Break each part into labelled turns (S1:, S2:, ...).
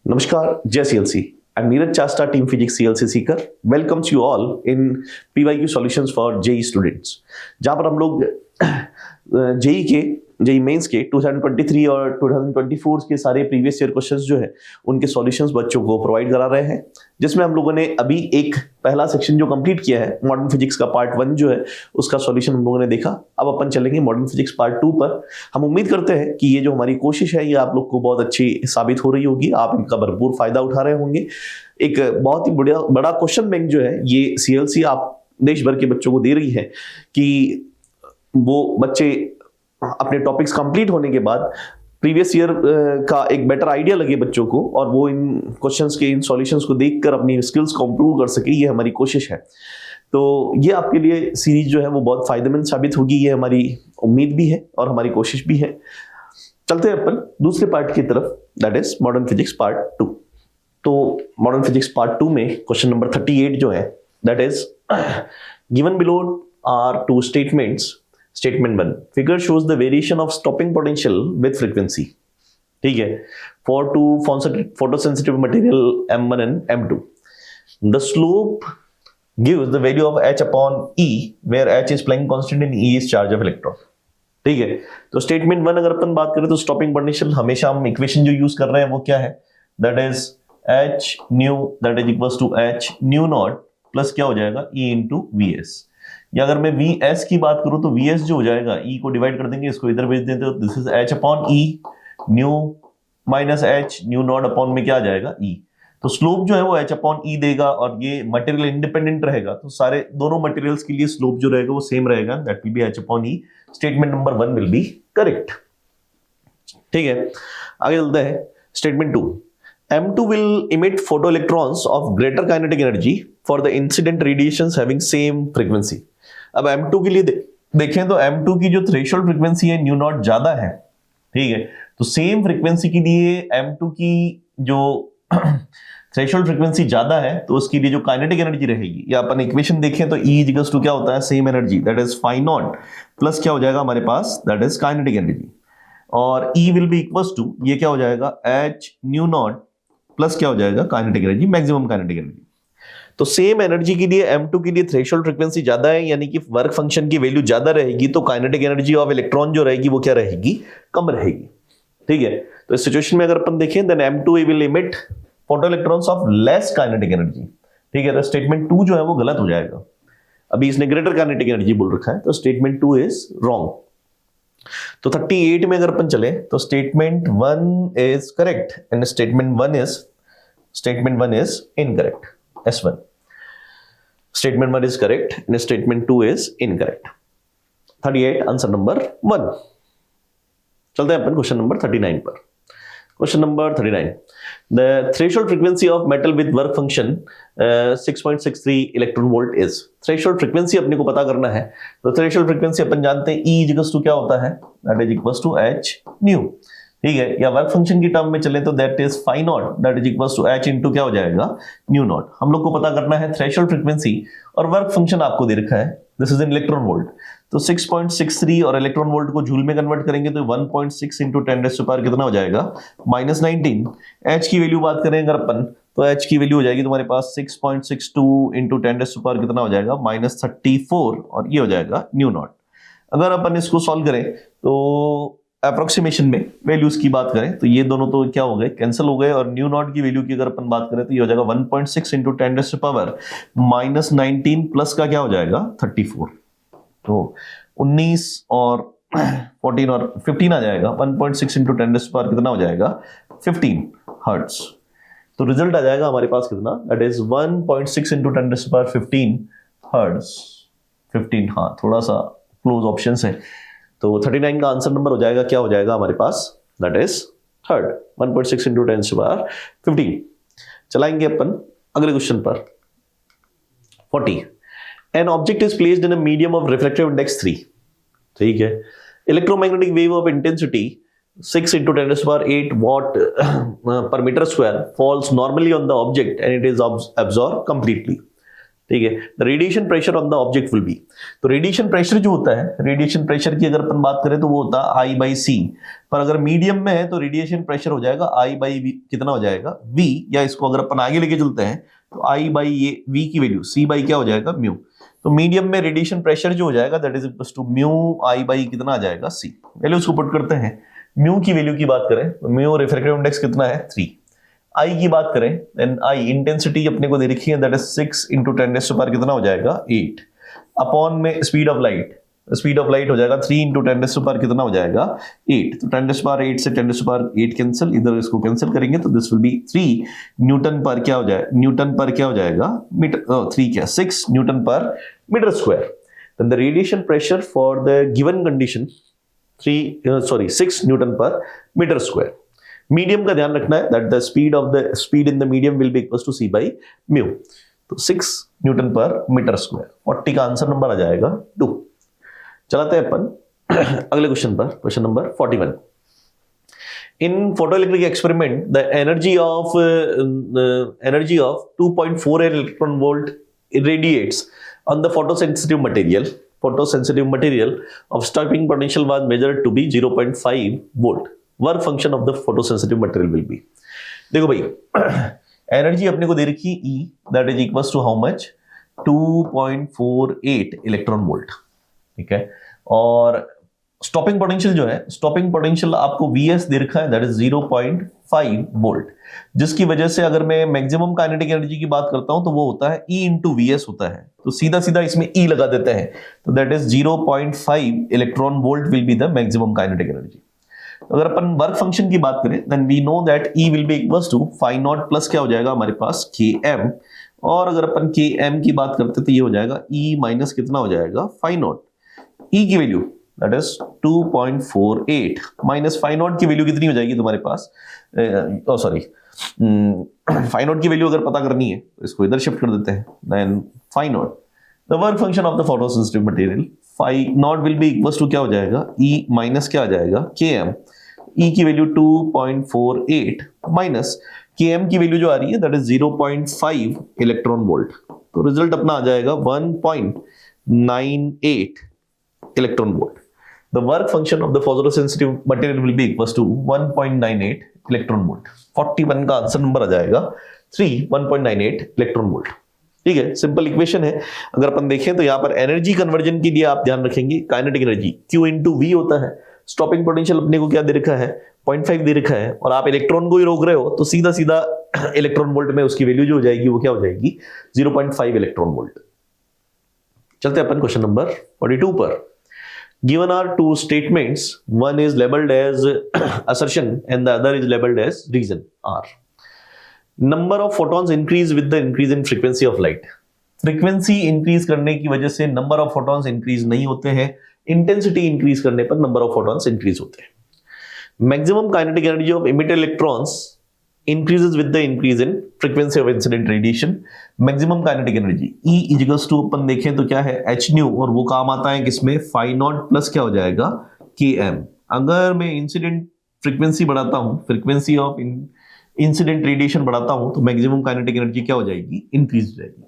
S1: Namaskar, Jai CLC. I'm Neeraj Chasta, Team Physics CLC Sikar. Welcomes you all in PYQ Solutions for JEE students. जहाँ पर हम लोग JEE mains के 2023 और 2024 के सारे प्रीवियस ईयर क्वेश्चंस जो है उनके सॉल्यूशंस बच्चों को प्रोवाइड करा रहे हैं, जिसमें हम लोगों ने अभी एक पहला सेक्शन जो कंप्लीट किया है मॉडर्न फिजिक्स का पार्ट 1 जो है उसका सॉल्यूशन हम लोगों ने देखा। अब अपन चलेंगे मॉडर्न फिजिक्स पार्ट 2 पर। हम उम्मीद करते हैं कि ये जो हमारी कोशिश है ये आप लोग को बहुत अच्छी साबित हो रही होगी, आप इनका भरपूर फायदा उठा रहे होंगे। एक बहुत ही बड़ा क्वेश्चन बैंक जो है ये CLC आप देश भर के बच्चों को दे रही है कि वो बच्चे अपने टॉपिक्स कंप्लीट होने के बाद प्रीवियस ईयर का एक बेटर आइडिया लगे बच्चों को और वो इन क्वेश्चंस के इन सॉल्यूशंस को देखकर अपनी स्किल्स को इंप्रूव कर सके, ये हमारी कोशिश है। तो ये आपके लिए सीरीज जो है वो बहुत फायदेमंद साबित होगी, ये हमारी उम्मीद भी है और हमारी कोशिश भी है। चलते हैं अपन दूसरे पार्ट की तरफ, that is modern physics part 2। तो मॉडर्न फिजिक्स पार्ट 2 में क्वेश्चन नंबर 38 जो है that is given below are two statements. Statement 1, figure shows the variation of stopping potential with frequency. ठीक है, for two photosensitive material M1 and M2. The slope gives the value of H upon E, where H is Planck constant and E is charge of electron. ठीक है, तो statement 1 अगर अपन बात करें तो स्टॉपिंग पोटेंशियल हमेशा हम इक्वेशन जो यूज कर रहे हैं वो क्या है, that is H nu that is equals to H nu not plus क्या हो जाएगा E इंटू VS। या अगर मैं Vs की बात करूं तो Vs जो हो जाएगा E को डिवाइड कर देंगे, इसको इधर भेज देते तो this is H upon E new minus H nu not upon में क्या आ जाएगा E। तो स्लोप जो है वो H अपॉन E देगा और ये मटेरियल इंडिपेंडेंट रहेगा, तो सारे दोनों मटेरियल्स के लिए स्लोप जो रहेगा वो सेम रहेगा, that will B H upon E। Statement number 1 will be correct. ठीक है, आगे चलते हैं statement 2। M2 will emit photoelectrons of greater kinetic energy for the incident radiations having same frequency। अब M2 के लिए देखें तो M2 की जो थ्रेशोल्ड फ्रीक्वेंसी है न्यू नॉट ज्यादा है, ठीक है, तो सेम फ्रीक्वेंसी के लिए M2 की जो थ्रेशोल्ड फ्रीक्वेंसी ज्यादा है तो उसके लिए जो काइनेटिक एनर्जी रहेगी, या अपन इक्वेशन देखें तो E इक्वल्स टू क्या होता है, same energy that is phi not plus क्या हो जाएगा हमारे पास, दैट इज काइनेटिक एनर्जी, और E will be equals to ये क्या हो जाएगा H न्यू नॉट प्लस क्या हो जाएगा kinetic energy, maximum kinetic energy. तो सेम एनर्जी के लिए M2 के लिए थ्रेशोल्ड फ्रीक्वेंसी ज्यादा है, यानी कि वर्क फंक्शन की वैल्यू ज्यादा रहेगी, तो काइनेटिक एनर्जी ऑफ इलेक्ट्रॉन जो रहेगी वो क्या रहेगी, कम रहेगी। ठीक है, तो इस सिचुएशन में अगर अपन देखें then M2 will emit photo electrons of less kinetic energy. ठीक है, तो स्टेटमेंट 2 जो है वो गलत हो जाएगा, अभी इसने ग्रेटर काइनेटिक एनर्जी बोल रखा है, तो स्टेटमेंट 2 इज रॉन्ग। तो 38 में अगर अपन चले तो statement 1 is correct and statement 1 is incorrect. S1 statement 1 is correct and statement 2 is incorrect. 38 answer number 1। चलते हैं अपन क्वेश्चन नंबर 39 पर। Question number 39, the threshold frequency of metal with work function 6.63 electron volt is. Threshold frequency अपने को पता करना है, तो threshold frequency अपन जानते हैं E इक्वल्स टू क्या होता है, that is equals to H nu. ठीक है, या वर्क फंक्शन की टर्म में चले तो that is phi not that is equals to H into क्या हो जाएगा, न्यू नॉट। हम लोग को पता करना है थ्रेशोल्ड फ्रीक्वेंसी और वर्क फंक्शन आपको दे रखा है, this is in electron volt, तो 6.63 और इलेक्ट्रॉन वोल्ट को जूल में कन्वर्ट करेंगे तो 1.6 इंटू 10⁻⁴ कितना हो जाएगा, -19। H की वैल्यू बात करें अगर अपन तो H की वैल्यू हो जाएगी तुम्हारे पास 6.62 इंटू 10⁻⁴ कितना हो जाएगा, -34, और ये हो जाएगा न्यू नॉट। अगर अपन इसको सॉल्व करें तो अप्रोक्सीमेशन में वैल्यूज की बात करें तो ये दोनों तो क्या हो गए, कैंसिल हो गए, और न्यू नॉट की वैल्यू की अगर अपन बात करें तो ये हो जाएगा 1.6 इंटू 10⁻⁻19 प्लस का क्या हो जाएगा 34, तो 19 और 14 और 15 आ जाएगा, 1.6 इंटू 10⁻⁴ कितना हो जाएगा 15 हर्ट्ज। तो रिजल्ट आ जाएगा हमारे पास कितना, दैट इज 1.6 इंटू 10⁻⁵ हर्ट्ज। 15, हाँ थोड़ा सा क्लोज ऑप्शन है, तो 39 का आंसर नंबर हो जाएगा क्या हो जाएगा हमारे पास, दैट इज थर्ड 1.6 इंटू 10⁻⁵। चलाएंगे अपन अगले क्वेश्चन पर। 40, an object is placed in a medium of reflective index 3। ठीक है, electromagnetic wave of intensity 6 into 10⁸ watt per meter square falls normally on the object and it is absorbed completely। ठीक है। The radiation pressure on the object will be, तो radiation pressure जो होता है, radiation pressure की अगर अपन बात करें तो वो होता है आई बाई सी, पर अगर मीडियम में है तो रेडिएशन प्रेशर हो जाएगा आई बाई वी, कितना हो जाएगा वी, या इसको अगर अपन आगे लेके चलते हैं तो आई बाई ये वी की वैल्यू सी बाई क्या हो जाएगा म्यू, तो मीडियम में रेडिएशन प्रेशर जो हो जाएगा that is equal to mu I by कितना आ जाएगा सी। वैल्यू उसको पुट करते हैं, म्यू की वैल्यू की बात करें तो म्यू रिफ्रैक्टिव इंडेक्स कितना है 3, आई की बात करें देन आई इंटेंसिटी अपने को दे रखी है दैट इज 6 into 10⁻⁴ कितना हो जाएगा 8, अपॉन में स्पीड ऑफ लाइट हो जाएगा 3 into 10⁻⁴ कितना हो जाएगा 8, तो 10⁸ से 10⁸ कैंसिल, इधर इसको कैंसिल करेंगे तो दिस विल बी 3 न्यूटन पर क्या हो जाएगा मीटर, 3 क्या 6 newton per metre square. Then the radiation pressure for the given condition 6 newton per metre square. Medium का ध्यान रखना है that the speed in the medium will be equals to C by mu, तो 6 newton per metre square. 40 का answer number आ जाएगा 2। चलाते हैं अपन अगले क्वेश्चन पर, question number 41। In photoelectric experiment the energy of 2.48 electron volt radiates on the photosensitive material of stopping potential was measured to be 0.5 volt. Work function of the photosensitive material will be, देखो भाई energy अपने को दे रखी E that is equals to how much 2.48 electron volt, ठीक है। और stopping potential जो है, स्टॉपिंग पोटेंशियल आपको Vs दे रखा है दैट इज 0.5 वोल्ट, जिसकी वजह से अगर मैं मैक्सिमम काइनेटिक एनर्जी की बात करता हूं तो वो होता है E into Vs होता है, तो सीधा सीधा इसमें E लगा देते हैं, तो that is 0.5 electron volt will be the maximum kinetic energy. अगर अपन वर्क फंक्शन की बात करें then we know that E will be equals to phi not plus क्या हो जाएगा हमारे पास Km, और अगर अपन Km की बात करते तो ये हो जाएगा E माइनस कितना हो जाएगा फाई नॉट, E की value that is 2.48 minus phi not की वैल्यू कितनी हो जाएगी तुम्हारे पास, सॉरी फाई नॉट की वैल्यू अगर पता करनी है तो इसको इधर शिफ्ट कर देते हैं, then phi not the work function of the photosensitive material phi not will be equals to क्या हो जाएगा E माइनस क्या आ जाएगा Km, E की वैल्यू 2.48 माइनस Km की वैल्यू जो आ रही है दैट इज 0.5 इलेक्ट्रॉन वोल्ट, तो रिजल्ट अपना आ जाएगा 1.98 electron volt. The work function of the photosensitive material will be equals to 1.98 electron volt. 41 का आंसर नंबर आ जाएगा 1.98 इलेक्ट्रॉन वोल्ट, ठीक है। सिंपल इक्वेशन है। अगर अपन देखें तो यहाँ पर एनर्जी कन्वर्जन के लिए आप ध्यान रखेंगे kinetic energy Q into V होता है, स्टॉपिंग पोटेंशियल अपने को क्या दे रखा है 0.5 दे रखा है, और आप इलेक्ट्रॉन को ही रोक रहे हो तो सीधा सीधा इलेक्ट्रॉन वोल्ट में उसकी वैल्यू जो हो जाएगी वो क्या हो जाएगी 0.5 इलेक्ट्रॉन वोल्ट। चलते हैं अपन क्वेश्चन नंबर 42 पर। Given are two statements, one is labeled as assertion and the other is labeled as reason R. Number of photons increase with the increase in frequency of light. Frequency increase करने की वजह से number of photons increase नहीं होते हैं, intensity increase करने पर number of photons increase होते हैं। Maximum kinetic energy of emitted electrons increases with the increase in frequency of incident radiation. Maximum kinetic energy E is equals to अपन देखें तो क्या है h nu, और वो काम आता है किसमें फाई नॉट प्लस क्या हो जाएगा Km। अगर मैं इंसिडेंट फ्रीक्वेंसी बढ़ाता हूं, फ्रीक्वेंसी ऑफ इंसिडेंट रेडिएशन बढ़ाता हूं तो मैक्सिमम काइनेटिक एनर्जी क्या हो जाएगी इंक्रीज हो जाएगी।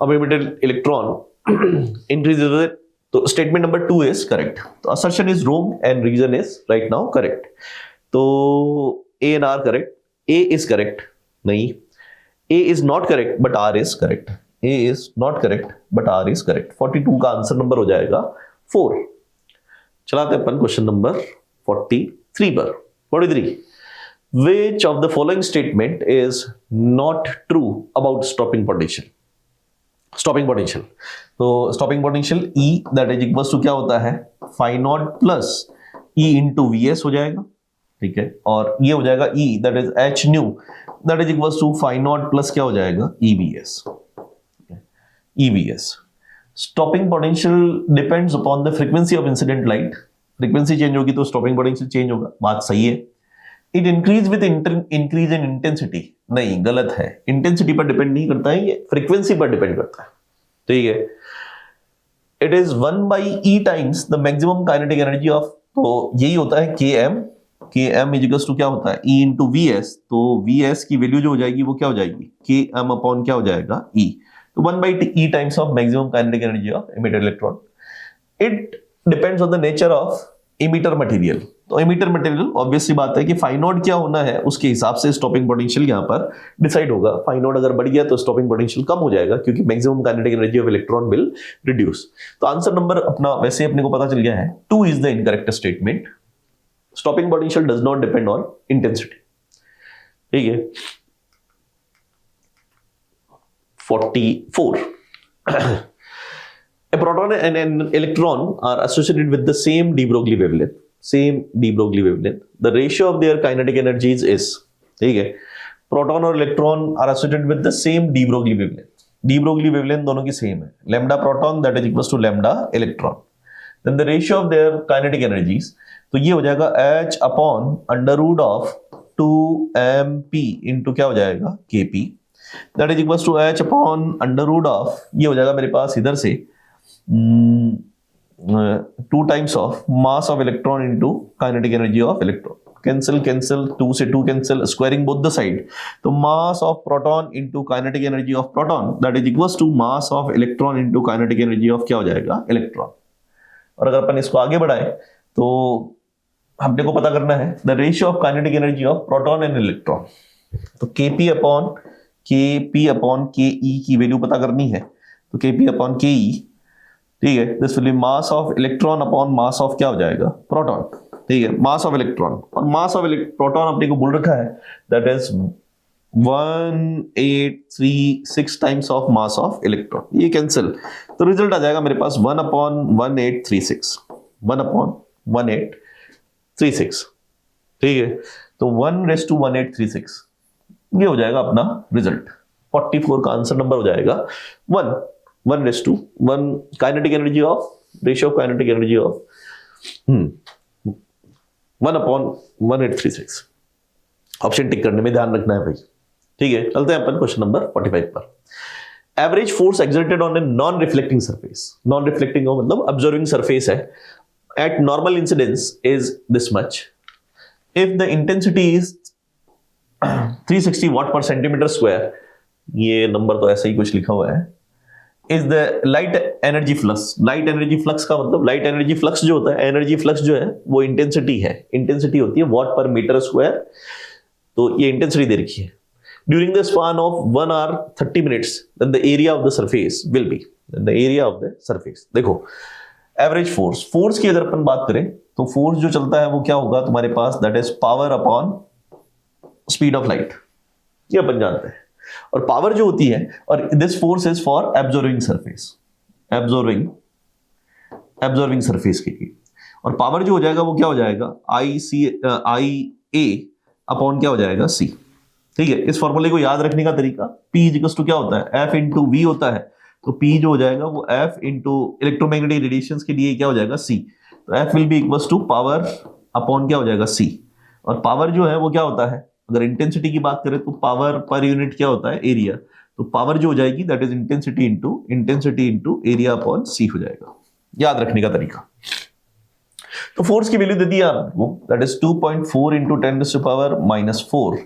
S1: अब एमिटेड इलेक्ट्रॉन इंक्रीजेस, तो स्टेटमेंट नंबर 2 इज करेक्ट, तो assertion is wrong and reason is right now correct. तो A and R correct, A is correct नहीं, A is not correct but R is correct, A is not correct but R is correct। 42 का answer number हो जाएगा 4। चलाते अपन question number 43 पर। 43 which of the following statement is not true about stopping potential? Stopping potential, तो stopping potential E that is equals to क्या होता है phi not plus E into Vs हो जाएगा, ठीक है, और ये हो जाएगा E that is h nu that is equals to phi not plus क्या हो जाएगा EVs। EVs stopping potential depends upon the frequency of incident light, frequency change होगी तो स्टॉपिंग पोटेंशियल चेंज होगा, बात सही है। It increase with increase in intensity, नहीं गलत है, इंटेंसिटी पर डिपेंड नहीं करता है, ये फ्रीक्वेंसी पर डिपेंड करता है, ठीक है। It is 1/e times the maximum kinetic energy of, तो यही होता है Km, Km is equals to क्या होता है E into Vs, तो Vs की वैल्यू जो हो जाएगी वो क्या हो जाएगी Km अपॉन क्या हो जाएगा E, तो 1/e times of maximum kinetic energy of emitted electron. It depends on the nature of emitter material. तो इमिटर मटेरियल ऑब्वियसली बात है कि फाइनोड क्या होना है उसके हिसाब से स्टॉपिंग पोटेंशियल यहाँ पर डिसाइड होगा. फाइनोड अगर बढ़ गया तो स्टॉपिंग पोटेंशियल कम हो जाएगा क्योंकि maximum kinetic energy of electron will reduce. तो आंसर नंबर अपना वैसे अपने को पता चल गया है. 2 is the incorrect statement. Stopping potential does not depend on intensity. ठीक है. 44. A proton and an electron are associated with the same de Broglie wavelength. The ratio of their kinetic energies is, ठीक है. Proton और electron are associated with the same de Broglie wavelength. de Broglie wavelength दोनों की same है. Lambda proton that is equals to lambda electron. Then the ratio of their kinetic energies, तो ये हो जाएगा h upon under root of 2mp into क्या हो जाएगा kp. That is equals to h upon under root of, ये हो जाएगा मेरे पास इधर से 2 times of mass of electron into kinetic energy of electron. Cancel 2 से 2 cancel, squaring both the side. तो mass of proton into kinetic energy of proton that is equals to mass of electron into kinetic energy of क्या हो जाएगा electron. और अगर अपन इसको आगे बढ़ाएं तो हमने को पता करना है the ratio of kinetic energy of proton and electron. तो kp अपॉन ke की वैल्यू पता करनी है. तो kp अपॉन ke, ठीक है, this will B mass of electron upon mass of क्या हो जाएगा प्रोटॉन. ठीक है, मास ऑफ इलेक्ट्रॉन और मास ऑफ प्रोटॉन अपने को बोल रखा है that is 1836 times of mass of electron. ये कैंसिल, तो रिजल्ट आ जाएगा मेरे पास 1 अपॉन 1836. 1 अपॉन 1836. ठीक है, तो 1:1836 ये हो जाएगा अपना रिजल्ट. 44 का आंसर नंबर हो जाएगा 1:1 kinetic energy of, ratio of kinetic energy of 1/1836. Option tick करने में ध्यान रखना है भाई. ठीक है, चलते हैं अपन क्वेश्चन नंबर 45 पर. Average force exerted on a non reflecting surface. Non reflecting मतलब ऑब्जर्विंग सरफेस है. Eight normal incidence is this much. If the intensity is 360 वाट पर सेंटीमीटर स्क्वायर, ये नंबर तो ऐसा ही कुछ लिखा हुआ है, is the light energy flux. Light energy flux का मतलब, लाइट एनर्जी फ्लक्स जो होता है, एनर्जी फ्लक्स जो है वो इंटेंसिटी है. इंटेंसिटी होती है वाट पर मीटर स्क्वायर. तो ये इंटेंसिटी दे रखी है. During the span of 1 hour 30 minutes, then the area of the surface will be, then the area of the surface. देखो एवरेज फोर्स की अगर अपन बात करें तो फोर्स जो चलता है वो क्या होगा तुम्हारे पास, that is power upon speed of light. ये अपन जानते हैं. और पावर जो होती है, और this force is for absorbing surface, absorbing surface के लिए. और पावर जो हो जाएगा वो क्या हो जाएगा, IA अपॉन क्या हो जाएगा C. ठीक है, इस फॉर्मूले को याद रखने का तरीका, P इक्वल्स टू क्या होता है, F इंटू V होता है. तो P जो हो जाएगा वो F इंटू इलेक्ट्रोमैग्नेटिक रेडिएशंस के लिए क्या हो जाएगा C. तो F will be equals to power upon क्या हो जाएगा C. और पावर जो है वो क्या होता है, अगर इंटेंसिटी की बात करें तो पावर पर यूनिट क्या होता है, एरिया. तो पावर जो हो जाएगी that is intensity into area upon C हो जाएगा. याद रखने का तरीका. तो फोर्स की वैल्यू दे दी आपको, दैट इज 2.4 इंटू 10⁻⁻⁴.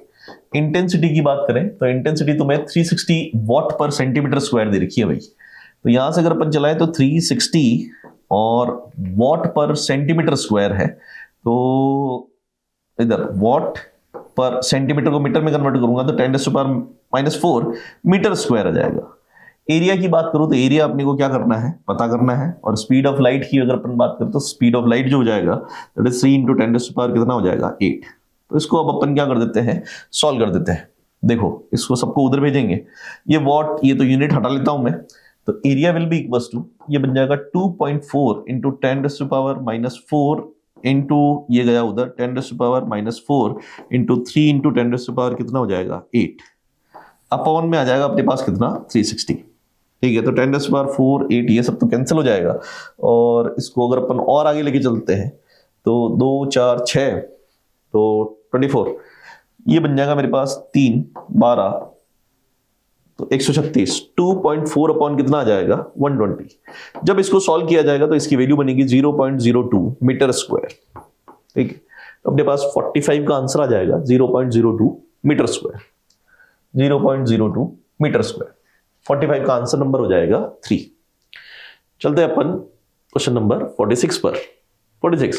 S1: इंटेंसिटी की बात करें तो इंटेंसिटी तुम्हें 360 वाट पर सेंटीमीटर स्क्वायर दे रखी है भाई. तो यहां से अगर अपन चलाएं तो 360 और वाट पर सेंटीमीटर स्क्वायर है. तो इधर वाट पर सेंटीमीटर को मीटर में कन्वर्ट करूंगा तो 10⁻⁻⁴ मीटर स्क्वायर आ जाएगा. एरिया की बात करूं तो एरिया अपने को क्या करना है, पता करना है. और स्पीड ऑफ लाइट की अगर अपन बात करें तो स्पीड ऑफ लाइट जो हो जाएगा दैट इज 3 इंटू 10⁻⁴ कितना हो जाएगा 8. तो इसको अब अपन क्या कर देते हैं, सॉल्व कर देते हैं. देखो इसको सबको उधर भेजेंगे. ये वॉट, ये तो यूनिट हटा लेता हूं मैं. तो area will be equals to, ये बन जाएगा 2.4 इंटू 10⁻⁻⁴ इंटू ये गया उधर 10⁻⁻⁴ इंटू 3 इंटू 10⁻⁻ कितना हो जाएगा 8. अपॉन में आ जाएगा अपने पास कितना 360. ठीक है, तो 10⁻⁴ 8 ये सब तो कैंसिल हो जाएगा. और इसको अगर अपन और आगे लेके चलते हैं तो 2 4 6 तो 24, ये बन जाएगा मेरे पास 3 12 तो 136. 2.4 अपॉन कितना आ जाएगा 120. जब इसको सॉल्व किया जाएगा तो इसकी वैल्यू बनेगी 0.02 मीटर स्क्वायर. ठीक है, तो अपने पास 45 का आंसर आ जाएगा 0.02 मीटर स्क्वायर. 0.02 metre square. 45 का आंसर नंबर हो जाएगा 3। चलते हैं अपन क्वेश्चन नंबर 46 पर। 46,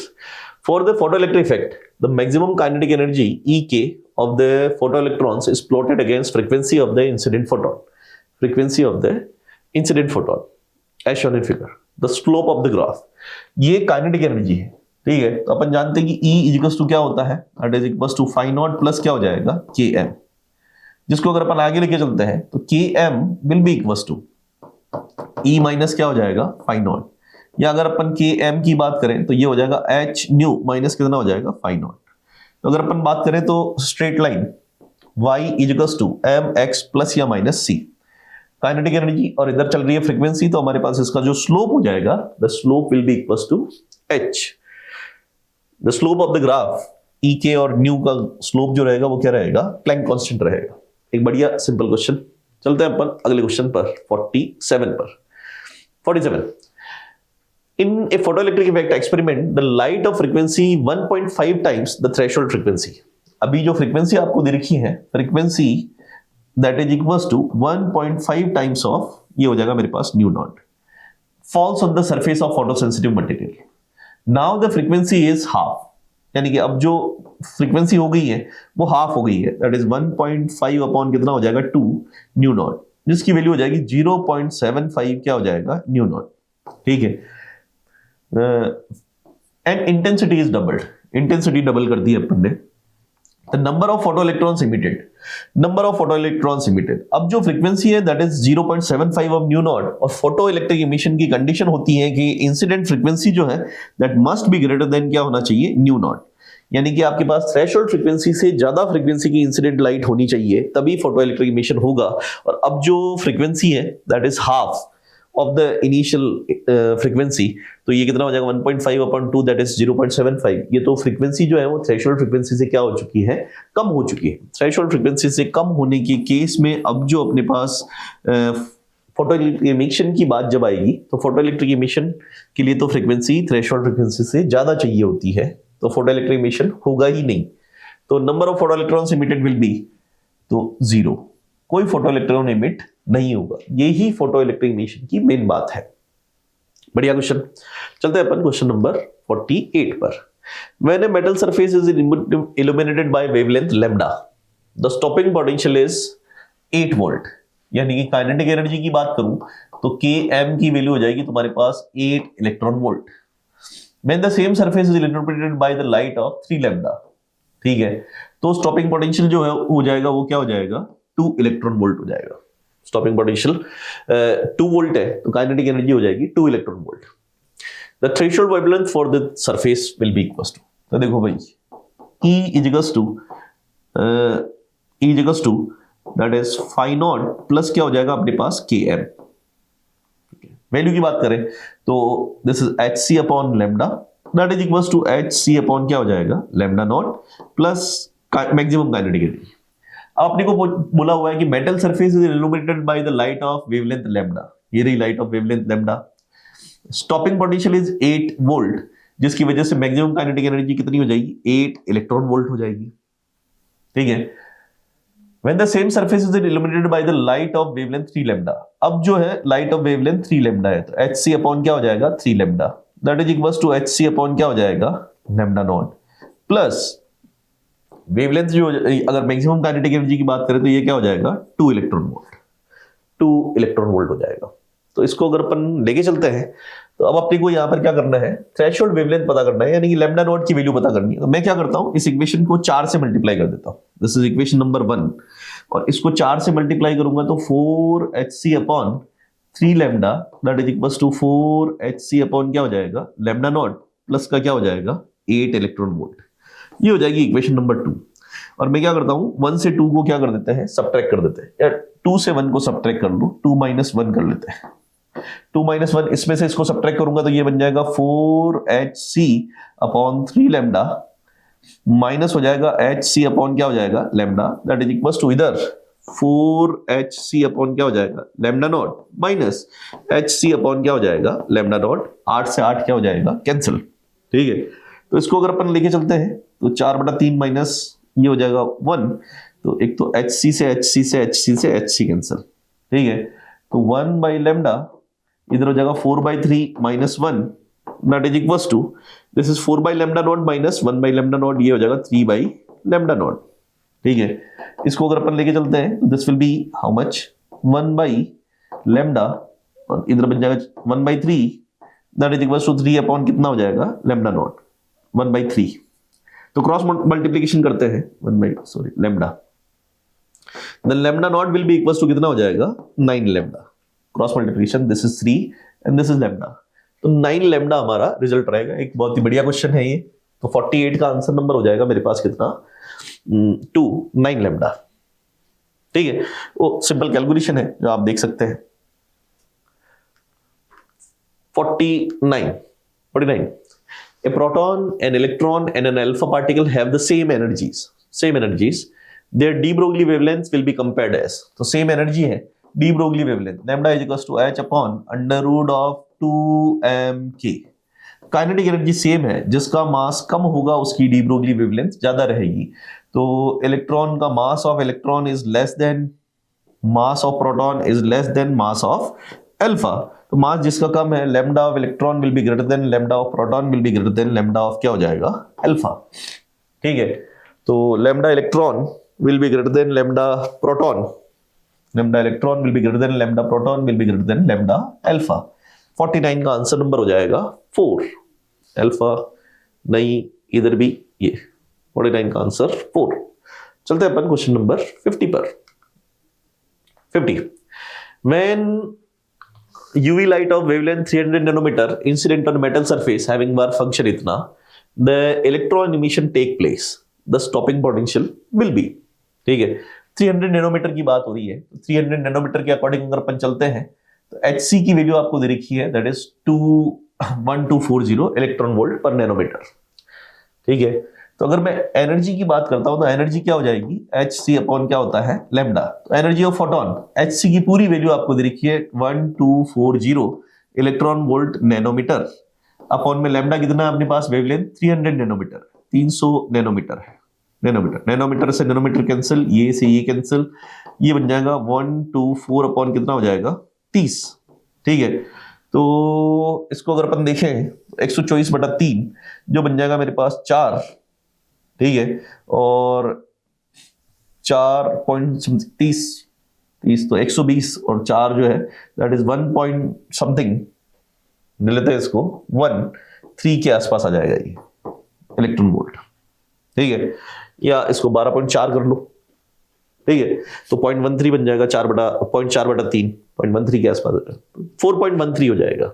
S1: for the photoelectric effect the maximum kinetic energy EK of the photoelectrons is plotted against frequency of the incident photon. Frequency of the incident photon as shown in figure. The slope of the graph. ये kinetic energy है, ठीक है। तो अपन जानते हैं कि E equals to क्या होता है, that is equals to phi not plus क्या हो जाएगा Km, जिसको अगर अपन आगे लेके चलते हैं तो Km will be equals to E minus क्या हो जाएगा फाई नॉट, या अगर अपन Km की बात करें तो ये हो जाएगा H न्यू माइनस कितना हो जाएगा फाई नॉट। तो अगर अपन बात करें तो straight line y equals to mx plus या माइनस c, काइनेटिक एनर्जी और इधर चल रही है फ्रीक्वेंसी, तो हमारे पास इसका जो स्लोप हो जाएगा the slope will be equals to h। The slope of the graph ek और न्यू का स्लोप जो रहेगा वो क्या रहेगा, प्लैंक कांस्टेंट रहेगा। एक बढ़िया सिंपल क्वेश्चन। चलते हैं अपन अगले क्वेश्चन पर 47 पर। 47, in a photoelectric effect experiment the light of frequency 1.5 times the threshold frequency। अभी जो फ्रीक्वेंसी आपको दे रखी है, frequency that is equals to 1.5 times of, ये हो जाएगा मेरे पास nu naught, falls on the surface of photosensitive material. Now the frequency is half, यानी कि अब जो फ्रीक्वेंसी हो गई है वो हाफ हो गई है, दैट इज 1.5 अपॉन कितना हो जाएगा 2 न्यू नॉट, जिसकी वैल्यू हो जाएगी 0.75 क्या हो जाएगा न्यू नॉट, ठीक है। And intensity is doubled, intensity double कर दी अपन ने। The number of photo electrons emitted, number of photo electrons emitted, अब जो फ्रीक्वेंसी है that is 0.75 of new not, और फोटो इलेक्ट्रिक इमिशन की कंडीशन होती है कि इंसिडेंट फ्रीक्वेंसी जो है that must be greater than क्या होना चाहिए न्यू नॉट, यानी कि आपके पास थ्रेशोल्ड फ्रीक्वेंसी से ज्यादा फ्रीक्वेंसी की इंसिडेंट लाइट होनी चाहिए तभी फोटो इलेक्ट्रिक इमिशन होगा। और अब जो फ्रीक्वेंसी है that is half of the initial frequency, तो ये कितना हो जाएगा 1.5 अपॉन 2 दैट इज 0.75। ये तो फ्रीक्वेंसी जो है वो थ्रेशोल्ड फ्रीक्वेंसी से क्या हो चुकी है, कम हो चुकी है। थ्रेशोल्ड फ्रीक्वेंसी से कम होने के केस में अब जो अपने पास फोटो इलेक्ट्रिक इमिशन की बात जब आएगी, तो फोटो इलेक्ट्रिक इमिशन के लिए तो फ्रीक्वेंसी थ्रेशोल्ड फ्रीक्वेंसी से ज्यादा चाहिए होती है, तो फोटो इलेक्ट्रिक इमिशन होगा ही नहीं। तो number of photo electrons emitted will B तो 0, कोई फोटो इलेक्ट्रॉन इमिट नहीं होगा। यही फोटो इलेक्ट्रिक इमिशन की मेन बात है। बढ़िया क्वेश्चन। चलते हैं अपन क्वेश्चन नंबर 48 पर। When a metal surface is illuminated by wavelength lambda, the stopping potential is 8 volt, यानी कि काइनेटिक एनर्जी की बात करूं तो Km की वैल्यू हो जाएगी तुम्हारे पास 8 electron volt. When the same surface is illuminated by the light of 3 lambda, ठीक है, तो स्टॉपिंग पोटेंशियल जो है हो जाएगा वो क्या हो जाएगा 2 इलेक्ट्रॉन वोल्ट हो जाएगा। स्टॉपिंग पोटेंशियल 2 वोल्ट है तो काइनेटिक एनर्जी हो जाएगी 2 electron volt. The threshold wavelength for the surface will be equals to, तो देखो भाई E equals to that is phi not plus क्या हो जाएगा अपने पास Km। वैल्यू की बात करें तो this is hc upon lambda that is equals to hc upon क्या हो जाएगा lambda not plus maximum kinetic energy. आपने को बोला हुआ है कि metal surface is illuminated by the light of wavelength lambda, ये रही light of wavelength lambda. Stopping potential is 8 volt, जिसकी वजह से मैक्सिमम काइनेटिक एनर्जी कितनी हो जाएगी 8 इलेक्ट्रॉन वोल्ट हो जाएगी, ठीक है। When the same surface is illuminated by the light of wavelength 3 lambda, अब जो है लाइट ऑफ वेवलेंथ 3 लैम्डा है तो hc अपॉन क्या हो जाएगा 3 lambda that is equals to hc upon क्या हो जाएगा लैम्डा नॉट प्लस वेवलेंथ जो अगर मैक्सिमम काइनेटिक एनर्जी की बात करें तो ये क्या हो जाएगा 2 इलेक्ट्रॉन वोल्ट हो जाएगा। तो इसको अगर अपन लेके चलते हैं तो अब अपने को यहाँ पर क्या करना है, थ्रेशोल्ड वेवलेंथ पता करना है, यानी कि लैम्डा नॉट की वैल्यू पता करनी है। तो मैं क्या करता हूँ, इस इक्वेशन को 4 से मल्टीप्लाई कर देता हूँ, दिस इज इक्वेशन नंबर 1, और इसको 4 से मल्टीप्लाई करूंगा तो 4hc upon 3 lambda that is equals to 4hc upon क्या हो जाएगा लैम्डा नॉट प्लस का क्या हो जाएगा 8 इलेक्ट्रॉन वोल्ट। ये हो जाएगी इक्वेशन नंबर 2। और मैं क्या करता हूं 1 से 2 को क्या कर देते हैं सब्ट्रैक्ट कर देते हैं, या 2 से 1 को सब्ट्रैक्ट कर लो, 2 - 1 कर लेते हैं। 2 - 1 इसमें से इसको सब्ट्रैक्ट करूंगा तो ये बन जाएगा 4hc अपॉन 3 लैम्डा माइनस हो जाएगा hc अपॉन क्या हो जाएगा lambda that is equals to इधर 4hc अपॉन क्या हो जाएगा lambda not minus hc upon क्या हो जाएगा लैम्डा नॉट। 8 से 8 क्या हो जाएगा कैंसिल, ठीक है। तो इसको अगर अपन लेके चलते हैं तो 4/3 माइनस ये हो जाएगा 1, तो एक तो hc से hc से hc से hc कैंसिल, ठीक है। तो 1 बाई लेमडा इधर हो जाएगा 4/3 minus 1 not is equals to this is 4 by lambda not minus 1 by lambda not, ये हो जाएगा 3 बाई लेमडा नॉट। ठीक है, इसको अगर अपन लेके चलते हैं this will be how much 1 by lambda और इधर बन जाएगा 1/3 that is equals to 3 upon कितना हो जाएगा लेमडा नॉट 1/3। तो क्रॉस मल्टीप्लीकेशन करते हैं 1 lambda, then lambda naught will be equals to कितना हो जाएगा 9 lambda। Cross multiplication this is 3 and this is lambda, तो 9 lambda हमारा रिजल्ट रहेगा। एक बहुत ही बढ़िया क्वेश्चन है ये। तो 48 का आंसर नंबर हो जाएगा मेरे पास कितना 2 9 lambda। ठीक है, वो सिंपल कैलकुलेशन है जो आप देख सकते हैं। 49 a proton, an electron and an alpha particle have the same energies their de Broglie wavelengths will be compared as, तो सेम एनर्जी है de Broglie wavelength lambda is equals to h upon under root of 2mk। Kinetic energy same है, जिसका मास कम होगा उसकी de Broglie wavelength ज्यादा रहेगी। तो electron का मास of electron is less then mass of proton is less then mass of alpha. तो मास जिसका कम है lambda of electron will be greater than lambda of proton will be greater than lambda of क्या हो जाएगा alpha. ठीक है, तो lambda electron will be greater than lambda proton, lambda electron will be greater than lambda proton will be greater than lambda alpha। 49 का answer number हो जाएगा 4, alpha नहीं इधर भी ये 49 का आंसर 4। चलते हैं अपन क्वेश्चन नंबर 50 पर। 50 when UV light of wavelength 300 nanometer incident on metal surface having work function इतना, the electron emission take place, the stopping potential will be। ठीक है, 300 नैनोमीटर की बात हो रही है, तो 300 नैनोमीटर के अकॉर्डिंग अगर अपन चलते हैं तो HC की वैल्यू आपको दे रखी है दैट इज 21240 इलेक्ट्रॉन वोल्ट पर नैनोमीटर। ठीक है, तो अगर मैं एनर्जी की बात करता हूं तो एनर्जी क्या हो जाएगी HC अपॉन क्या होता है लैम्डा। तो एनर्जी ऑफ फोटोन HC की पूरी वैल्यू आपको दे रखी है 1240 इलेक्ट्रॉन वोल्ट नैनोमीटर अपॉन में लैम्डा कितना है अपने पास वेवलेंथ 300 नैनोमीटर 300 नैनोमीटर है। नैनोमीटर से नैनोमीटर कैंसिल, ये से ये कैंसिल, ये बन जाएगा 124 अपॉन कितना हो जाएगा 30। ठीक है, तो इसको अगर अपन देखें 124/3 जो बन जाएगा मेरे पास 4। ठीक है, और 4.30 तो 120 और 4 जो है दैट इज 1 पॉइंट समथिंग ले लेते हैं इसको 13 के आसपास आ जाएगा ये इलेक्ट्रॉन वोल्ट। ठीक है, या इसको 12.4 कर लो। ठीक है, तो 0.13 बन जाएगा 0.4/3 0.13 के आसपास 4.13 हो जाएगा।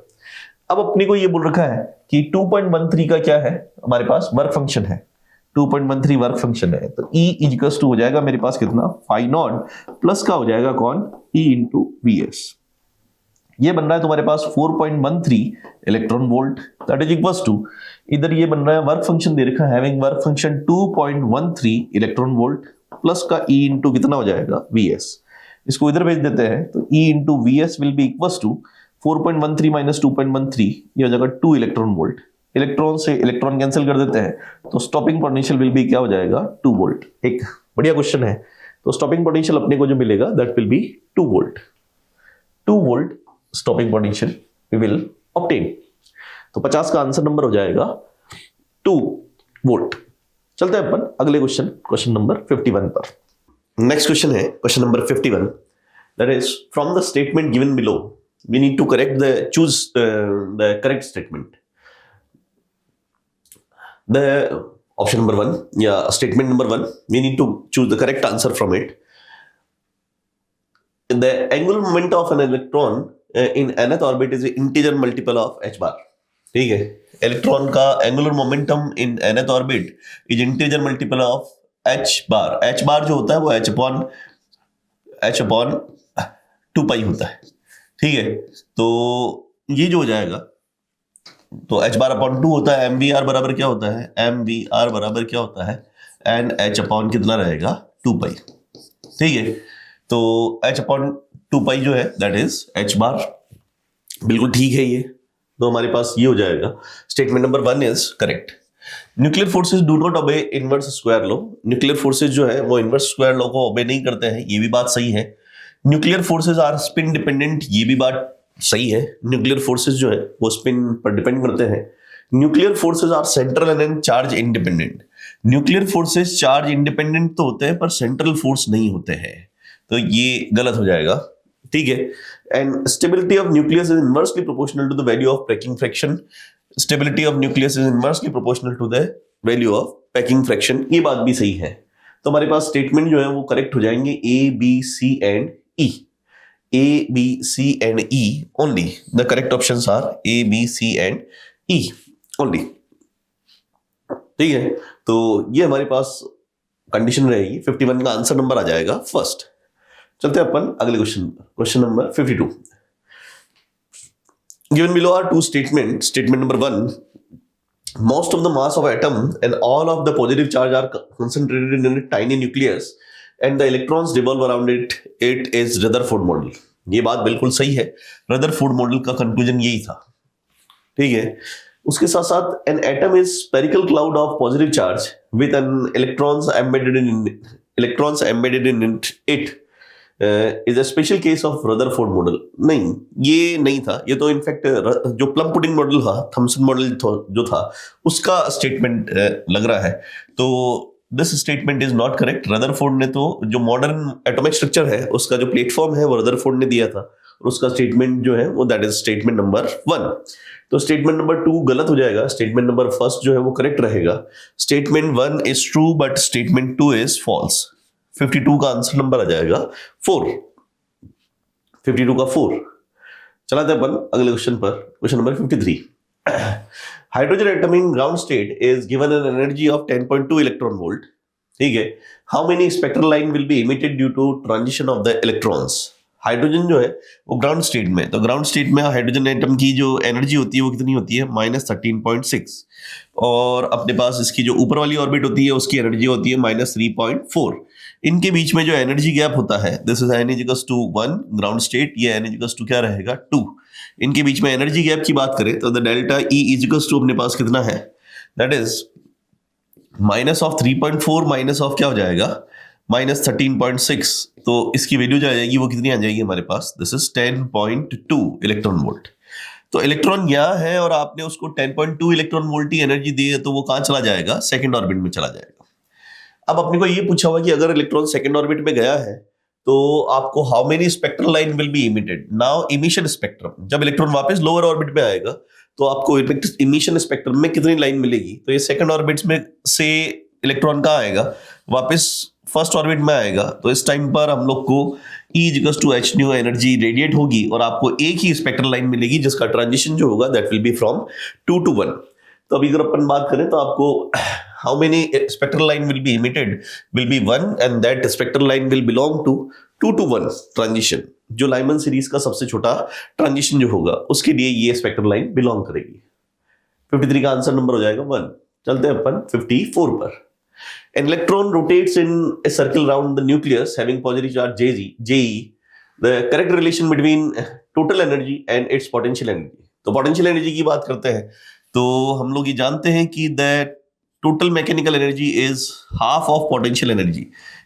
S1: अब अपने को ये बोल रखा है कि 2.13 का क्या है हमारे पास वर्क फंक्शन है, 2.13 वर्क फंक्शन है, तो E इक्वल्स टू हो जाएगा मेरे पास कितना फाई नॉट प्लस का हो जाएगा कौन E इंटू VS। ये बन रहा है तुम्हारे पास 4.13 electron volt that is equals to इधर ये बन रहा है वर्क फंक्शन दे रखा है having work function 2.13 electron volt plus का E इंटू कितना हो जाएगा VS। इसको इधर भेज देते हैं तो E into VS will be equals to 4.13 minus 2.13 ये हो जाएगा 2 इलेक्ट्रॉन वोल्ट। इलेक्ट्रॉन से इलेक्ट्रॉन कैंसिल कर देते हैं तो स्टॉपिंग पोटेंशियल विल बी क्या हो जाएगा 2 वोल्ट। एक बढ़िया क्वेश्चन है, तो स्टॉपिंग पोटेंशियल अपने को जो मिलेगा that will be 2 volt. 2 volt stopping potential we will obtain. तो 50 का आंसर नंबर हो जाएगा 2 वोल्ट। चलते हैं अपन अगले क्वेश्चन नंबर 51 पर। नेक्स्ट क्वेश्चन है question number 51 that is from the statement given below we need to choose the correct statement. The option number 1 या statement number 1 we need to choose the correct answer from it. The angular momentum of an electron in nth orbit is the integer multiple of h bar। ठीक है, electron का angular momentum in nth orbit is integer multiple of h bar. h बार जो होता है वो h upon 2 पाई होता है। ठीक है, तो ये जो हो जाएगा तो h बार अपॉन 2 होता है, mvr बराबर क्या होता है mvr बराबर क्या होता है एंड h अपॉन कितना रहेगा 2 पाई। ठीक है, तो h अपॉन 2 पाई जो है दैट इज h बार। बिल्कुल ठीक है ये, तो हमारे पास ये हो जाएगा statement number 1 is correct. Nuclear forces do not obey inverse square law. Nuclear forces जो है वो इनवर्स स्क्वायर लॉ को ओबे नहीं करते हैं, ये भी बात सही है। Nuclear forces are spin dependent, ये भी बात सही है। न्यूक्लियर फोर्सेज जो है वो स्पिन पर डिपेंड करते हैं। Nuclear forces are central and charge independent. Nuclear forces charge independent तो होते हैं पर सेंट्रल फोर्स नहीं होते हैं, तो ये गलत हो जाएगा, ठीक है। And stability of nucleus is inversely proportional to the value of packing fraction. Stability of nucleus is inversely proportional to the value of packing fraction, ये बात भी सही है। तो हमारे पास स्टेटमेंट जो है वो करेक्ट हो जाएंगे A, B, C and E. A, B, C and E only. The correct options are A, B, C and E only. ठीक है, तो ये हमारे पास कंडीशन रहेगी। 51 का आंसर नंबर आ जाएगा फर्स्ट। चलते हैं अपन अगले question number 52। Given below are two statements. Statement number 1, most of the mass of atom and all of the positive charge are concentrated in a tiny nucleus and the electrons revolve around it. It is Rutherford model. ये बात बिल्कुल सही है। Rutherford model का conclusion यही था, ठीक है। उसके साथ साथ an atom is spherical cloud of positive charge with an electrons embedded in it is a special case of Rutherford model. नहीं, ये नहीं था, ये तो इनफैक्ट जो प्लम पुडिंग मॉडल था, थॉमसन मॉडल जो था उसका स्टेटमेंट लग रहा है। तो this statement is not correct. Rutherford ने तो जो मॉडर्न एटॉमिक स्ट्रक्चर है उसका जो प्लेटफॉर्म है वो रदरफोर्ड ने दिया था, और उसका स्टेटमेंट जो है वो दैट इज स्टेटमेंट नंबर 1। तो स्टेटमेंट नंबर 2 गलत हो जाएगा, स्टेटमेंट नंबर फर्स्ट जो है वो करेक्ट रहेगा। Statement 1 is true but statement 2 is false. 52 का आंसर नंबर आ जाएगा 4। 52 का 4। चलाते हैं अपन अगले क्वेश्चन पर, question number 53। Hydrogen atom in ground state is given an energy of 10.2 electron volt. ठीक है। How many spectral line will be emitted due to transition of the electrons? Hydrogen जो है वो ग्राउंड स्टेट में, तो ground state में hydrogen atom की जो एनर्जी होती है वो कितनी होती है, -13.6, और अपने पास इसकी जो ऊपर वाली ऑर्बिट होती है उसकी एनर्जी होती है -3.4। इनके बीच में जो एनर्जी गैप होता है, this is n = 1 ground state, ये n = क्या रहेगा 2। इनके बीच में एनर्जी गैप की बात करें तो द डेल्टा E = अपने पास कितना है, दैट इज -3.4 माइनस ऑफ क्या हो जाएगा -13.6। तो इसकी वैल्यू जो आ जाएगी वो कितनी आ जाएगी हमारे पास, दिस इज 10.2 इलेक्ट्रॉन वोल्ट। तो इलेक्ट्रॉन यहाँ है और आपने उसको 10.2 इलेक्ट्रॉन वोल्ट की एनर्जी दी है, तो वो कहाँ चला जाएगा, सेकंड ऑर्बिट में चला जाएगा। अब अपने को ये पूछा हुआ कि अगर इलेक्ट्रॉन सेकंड ऑर्बिट में गया है तो आपको how many spectral line will be emitted. Now emission spectrum, जब इलेक्ट्रॉन वापस लोअर ऑर्बिट में आएगा तो आपको इमिशन स्पेक्ट्रम में कितनी लाइन मिलेगी। तो ये सेकंड ऑर्बिट में से इलेक्ट्रॉन कहाँ आएगा, वापस फर्स्ट ऑर्बिट में आएगा। तो इस टाइम पर हम लोग को E = h new energy radiate होगी और आपको एक ही स्पेक्ट्रल लाइन मिलेगी जिसका ट्रांजिशन जो होगा that will B from 2 to 1। तो अभी अगर अपन बात करें तो आपको how many spectral line will be emitted will be 1 and that spectral line will belong to 2 to 1 transition. जो लाइमन सीरीज का सबसे छोटा ट्रांजिशन जो होगा उसके लिए ये स्पेक्ट्रल लाइन बिलोंग करेगी। 53 का आंसर नंबर हो जाएगा 1। चलते हैं अपन 54 पर। An electron rotates in a circle around the nucleus having positive charge JE. The correct relation between total energy and its potential energy. तो potential energy की बात करते हैं तो हम लोग ये जानते हैं कि the total mechanical energy is half of potential energy।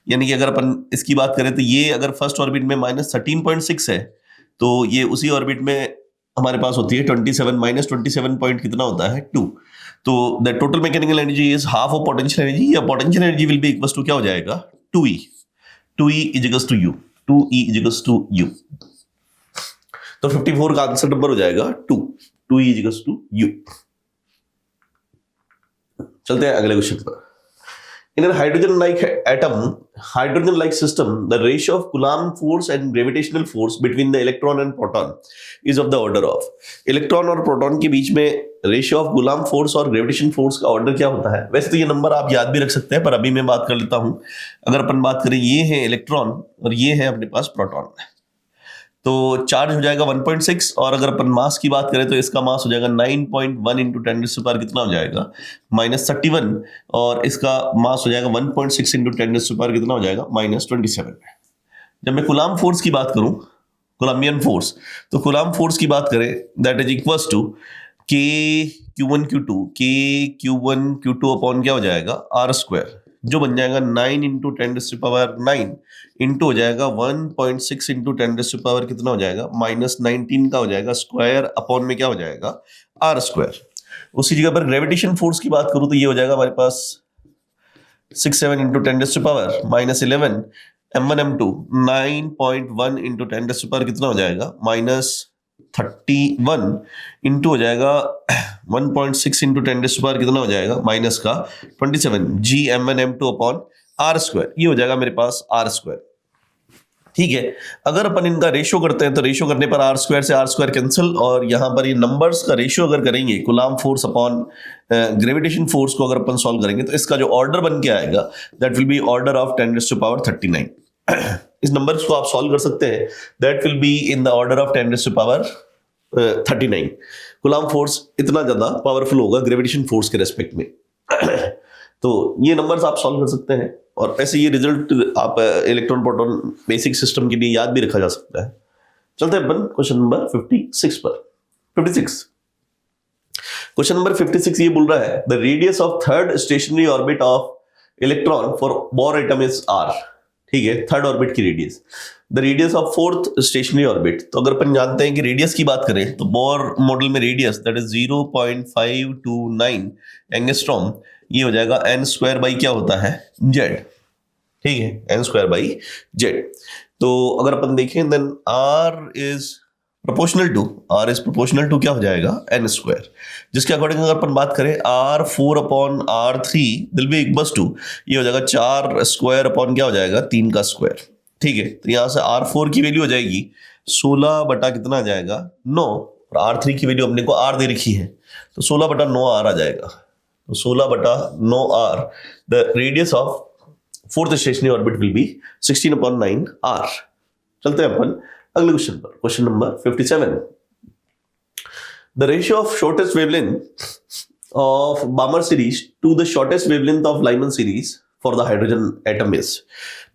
S1: यानी कि अगर अपन इसकी बात करें तो ये अगर फर्स्ट ऑर्बिट में -13.6 है तो ये उसी ऑर्बिट में हमारे पास होती है 27 -27 पॉइंट कितना होता है 2। तो the total mechanical energy is half of potential energy, या potential energy will be equal to क्या हो जाएगा 2E। 2E = U। 2E = U। तो 54 का आंसर नंबर हो जाएगा 2। 2E = U। चलते हैं अगले क्वेश्चन पर। In a hydrogen-like system, the ratio of Coulomb force and gravitational force between the electron and proton is of the order of। Electron और proton के बीच में रेशियो ऑफ Coulomb फोर्स और gravitation force का order क्या होता है। वैसे तो ये नंबर आप याद भी रख सकते हैं पर अभी मैं बात कर लेता हूं। अगर अपन बात करें, ये है इलेक्ट्रॉन और ये है अपने पास प्रोटॉन, तो चार्ज हो जाएगा 1.6, और अगर अपन मास की बात करें तो इसका मास हो जाएगा 9.1 × 10⁻⁴ कितना हो जाएगा -31, और इसका मास हो जाएगा 1.6 × 10⁻⁴ कितना हो जाएगा -27। जब मैं कूलम्ब फोर्स की बात करूं, कोलम्बियन फोर्स, तो कूलम्ब फोर्स की बात करें that is equal to K Q1 Q2 K Q1 Q2 upon क्या हो जाएगा R²। जो बन जाएगा 9 इंटू 10⁹ इंटू हो जाएगा 1.6 इंटू 10⁻, कितना हो जाएगा -19 का हो जाएगा स्क्वायर अपॉन में क्या हो जाएगा आर स्क्वायर। उसी जगह पर ग्रेविटेशन फोर्स की बात करूं तो ये हो जाएगा हमारे पास 6-7 इंटू 10⁻11 m1 m2 9.1 इंटू 10⁻, कितना हो जाएगा -31 इंटू हो जाएगा 1.6 इंटू 10⁻, कितना हो जाएगा माइनस का 27 g m1 m2 upon are square, ये हो जाएगा मेरे पास आर स्क्वायर। ठीक है, अगर अपन इनका रेशियो करते हैं तो रेशियो करने पर आर स्क्वायर से आर स्क्वायर कैंसिल, और यहां पर ये नंबर्स का रेशियो अगर करेंगे coulomb force upon gravitation force को अगर अपन सॉल्व करेंगे तो इसका जो ऑर्डर बन के आएगा that will B order of 10⁻39। इस नंबर्स को आप सॉल्व कर सकते हैं, that will be in the order of 10⁻39। Coulomb force इतना ज्यादा पावरफुल होगा ग्रेविटेशन फोर्स के रेस्पेक्ट में। तो ये नंबर्स आप सॉल्व कर सकते हैं, और ऐसे ये रिजल्ट आप इलेक्ट्रॉन प्रोटॉन बेसिक सिस्टम के लिए याद भी रखा जा सकता है। चलते हैं अपन क्वेश्चन नंबर 56 पर। 56 क्वेश्चन नंबर 56 ये बोल रहा है the radius of third stationary orbit of electron for Bohr atom is r. ठीक है, थर्ड ऑर्बिट की radius. The radius of fourth stationary orbit, तो अगर अपन जानते हैं कि रेडियस की बात करें तो बोर मॉडल में रेडियस दैट इज 0.529 एंगस्ट्रॉम, ये हो जाएगा n स्क्वायर बाई क्या होता है z। ठीक है, n स्क्वायर बाई z। तो अगर अपन देखें then r is proportional to क्या हो जाएगा n स्क्वायर, जिसके अकॉर्डिंग अगर अपन बात करें r4 अपॉन r3 दिल बी इक्वल्स टू, ये हो जाएगा 4 स्क्वायर अपॉन क्या हो जाएगा 3 का स्क्वायर। ठीक है, तो यहां से r4 की वैल्यू हो जाएगी 16 बटा कितना आ जाएगा 9, और r3 की वैल्यू अपने को r दे रखी है तो 16 बटा 9 r आ जाएगा। तो 16 बटा 9 r, the radius of fourth stationary orbit will be 16/9 r। चलते हैं अपन अगले क्वेश्चन पर, question number 57। The ratio of shortest wavelength of Balmer series to the shortest wavelength of Lyman series for the hydrogen atom is.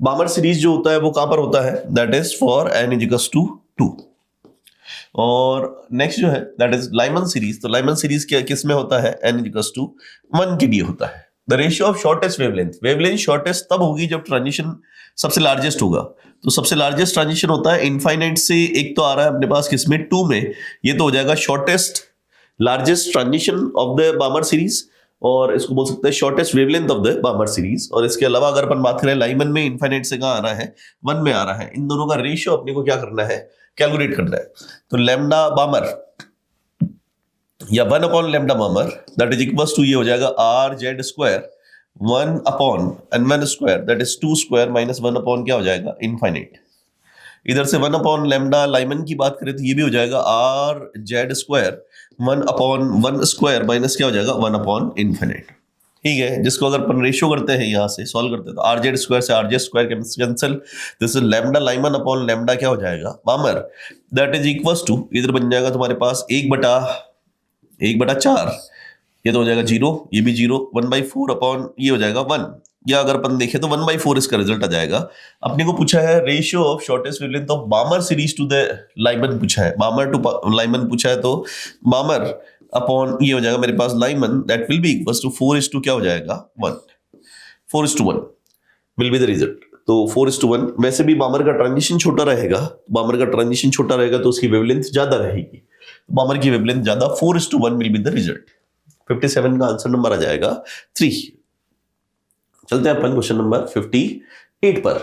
S1: Balmer series जो होता है वो कहां पर होता है, that is for n equals to 2। और नेक्स्ट जो है दैट इज लाइमन सीरीज, तो लाइमन सीरीज क्या किस में होता है, n इक्वल्स टू 1 के लिए होता है। The ratio of shortest wavelength shortest तब होगी जब ट्रांजिशन सबसे लार्जेस्ट होगा। तो सबसे लार्जेस्ट ट्रांजिशन होता है इनफाइनाइट से, एक तो आ रहा है अपने पास किसमें 2 में, ये तो हो जाएगा shortest largest transition of the बामर series, और इसको बोल सकते हैं shortest wavelength of the बामर series. और इसके अलावा अगर अपन बात करें लाइमन में इनफाइनाइट से कहां आ रहा है 1 में आ रहा है, इन दोनों का रेशियो अपने को क्या करना है कैलकुलेट करना है। तो लैम्डा बामर या 1 upon lambda Balmer that is equals to, ये हो जाएगा R Z square 1 upon n1 square दैट इज 2 स्क्वायर माइनस 1 अपॉन क्या हो जाएगा इनफाइनाइट। इधर से 1 अपॉन लैम्डा लाइमन की बात करें तो ये भी हो जाएगा R Z square 1 upon 1 square minus क्या हो जाएगा 1 अपॉन इनफाइनाइट। ठीक है, जिसको अगर अपन रेशियो करते हैं यहां से सॉल्व करते हैं तो आर जेड स्क्वायर से R Z square cancel, this is lambda Lyman upon lambda क्या हो जाएगा बामर दैट इज इक्वल्स टू, इधर बन जाएगा तुम्हारे पास 1/4, ये तो हो जाएगा 0, ये भी 0, 1/4 अपॉन ये हो जाएगा 1, या अगर अपन देखें तो 1/4 इसका रिजल्ट आ जाएगा। अपने को पूछा है ratio of shortest wavelength of Balmer series to the Lyman पूछा है, बामर टू लाइमन पूछा है, तो बामर अपॉन ये हो जाएगा मेरे पास Lyman that will be equals to 4:1 क्या हो जाएगा 1, 4:1 विल बी द रिजल्ट। तो 4:1, वैसे भी बामर का ट्रांजिशन छोटा रहेगा, तो उसकी वेवलेंथ ज्यादा रहेगी, बामर की वेवलेंथ ज्यादा, 4:1 विल बी द रिजल्ट। 57 का आंसर नंबर आ जाएगा 3। चलते हैं अपन क्वेश्चन नंबर 58 पर।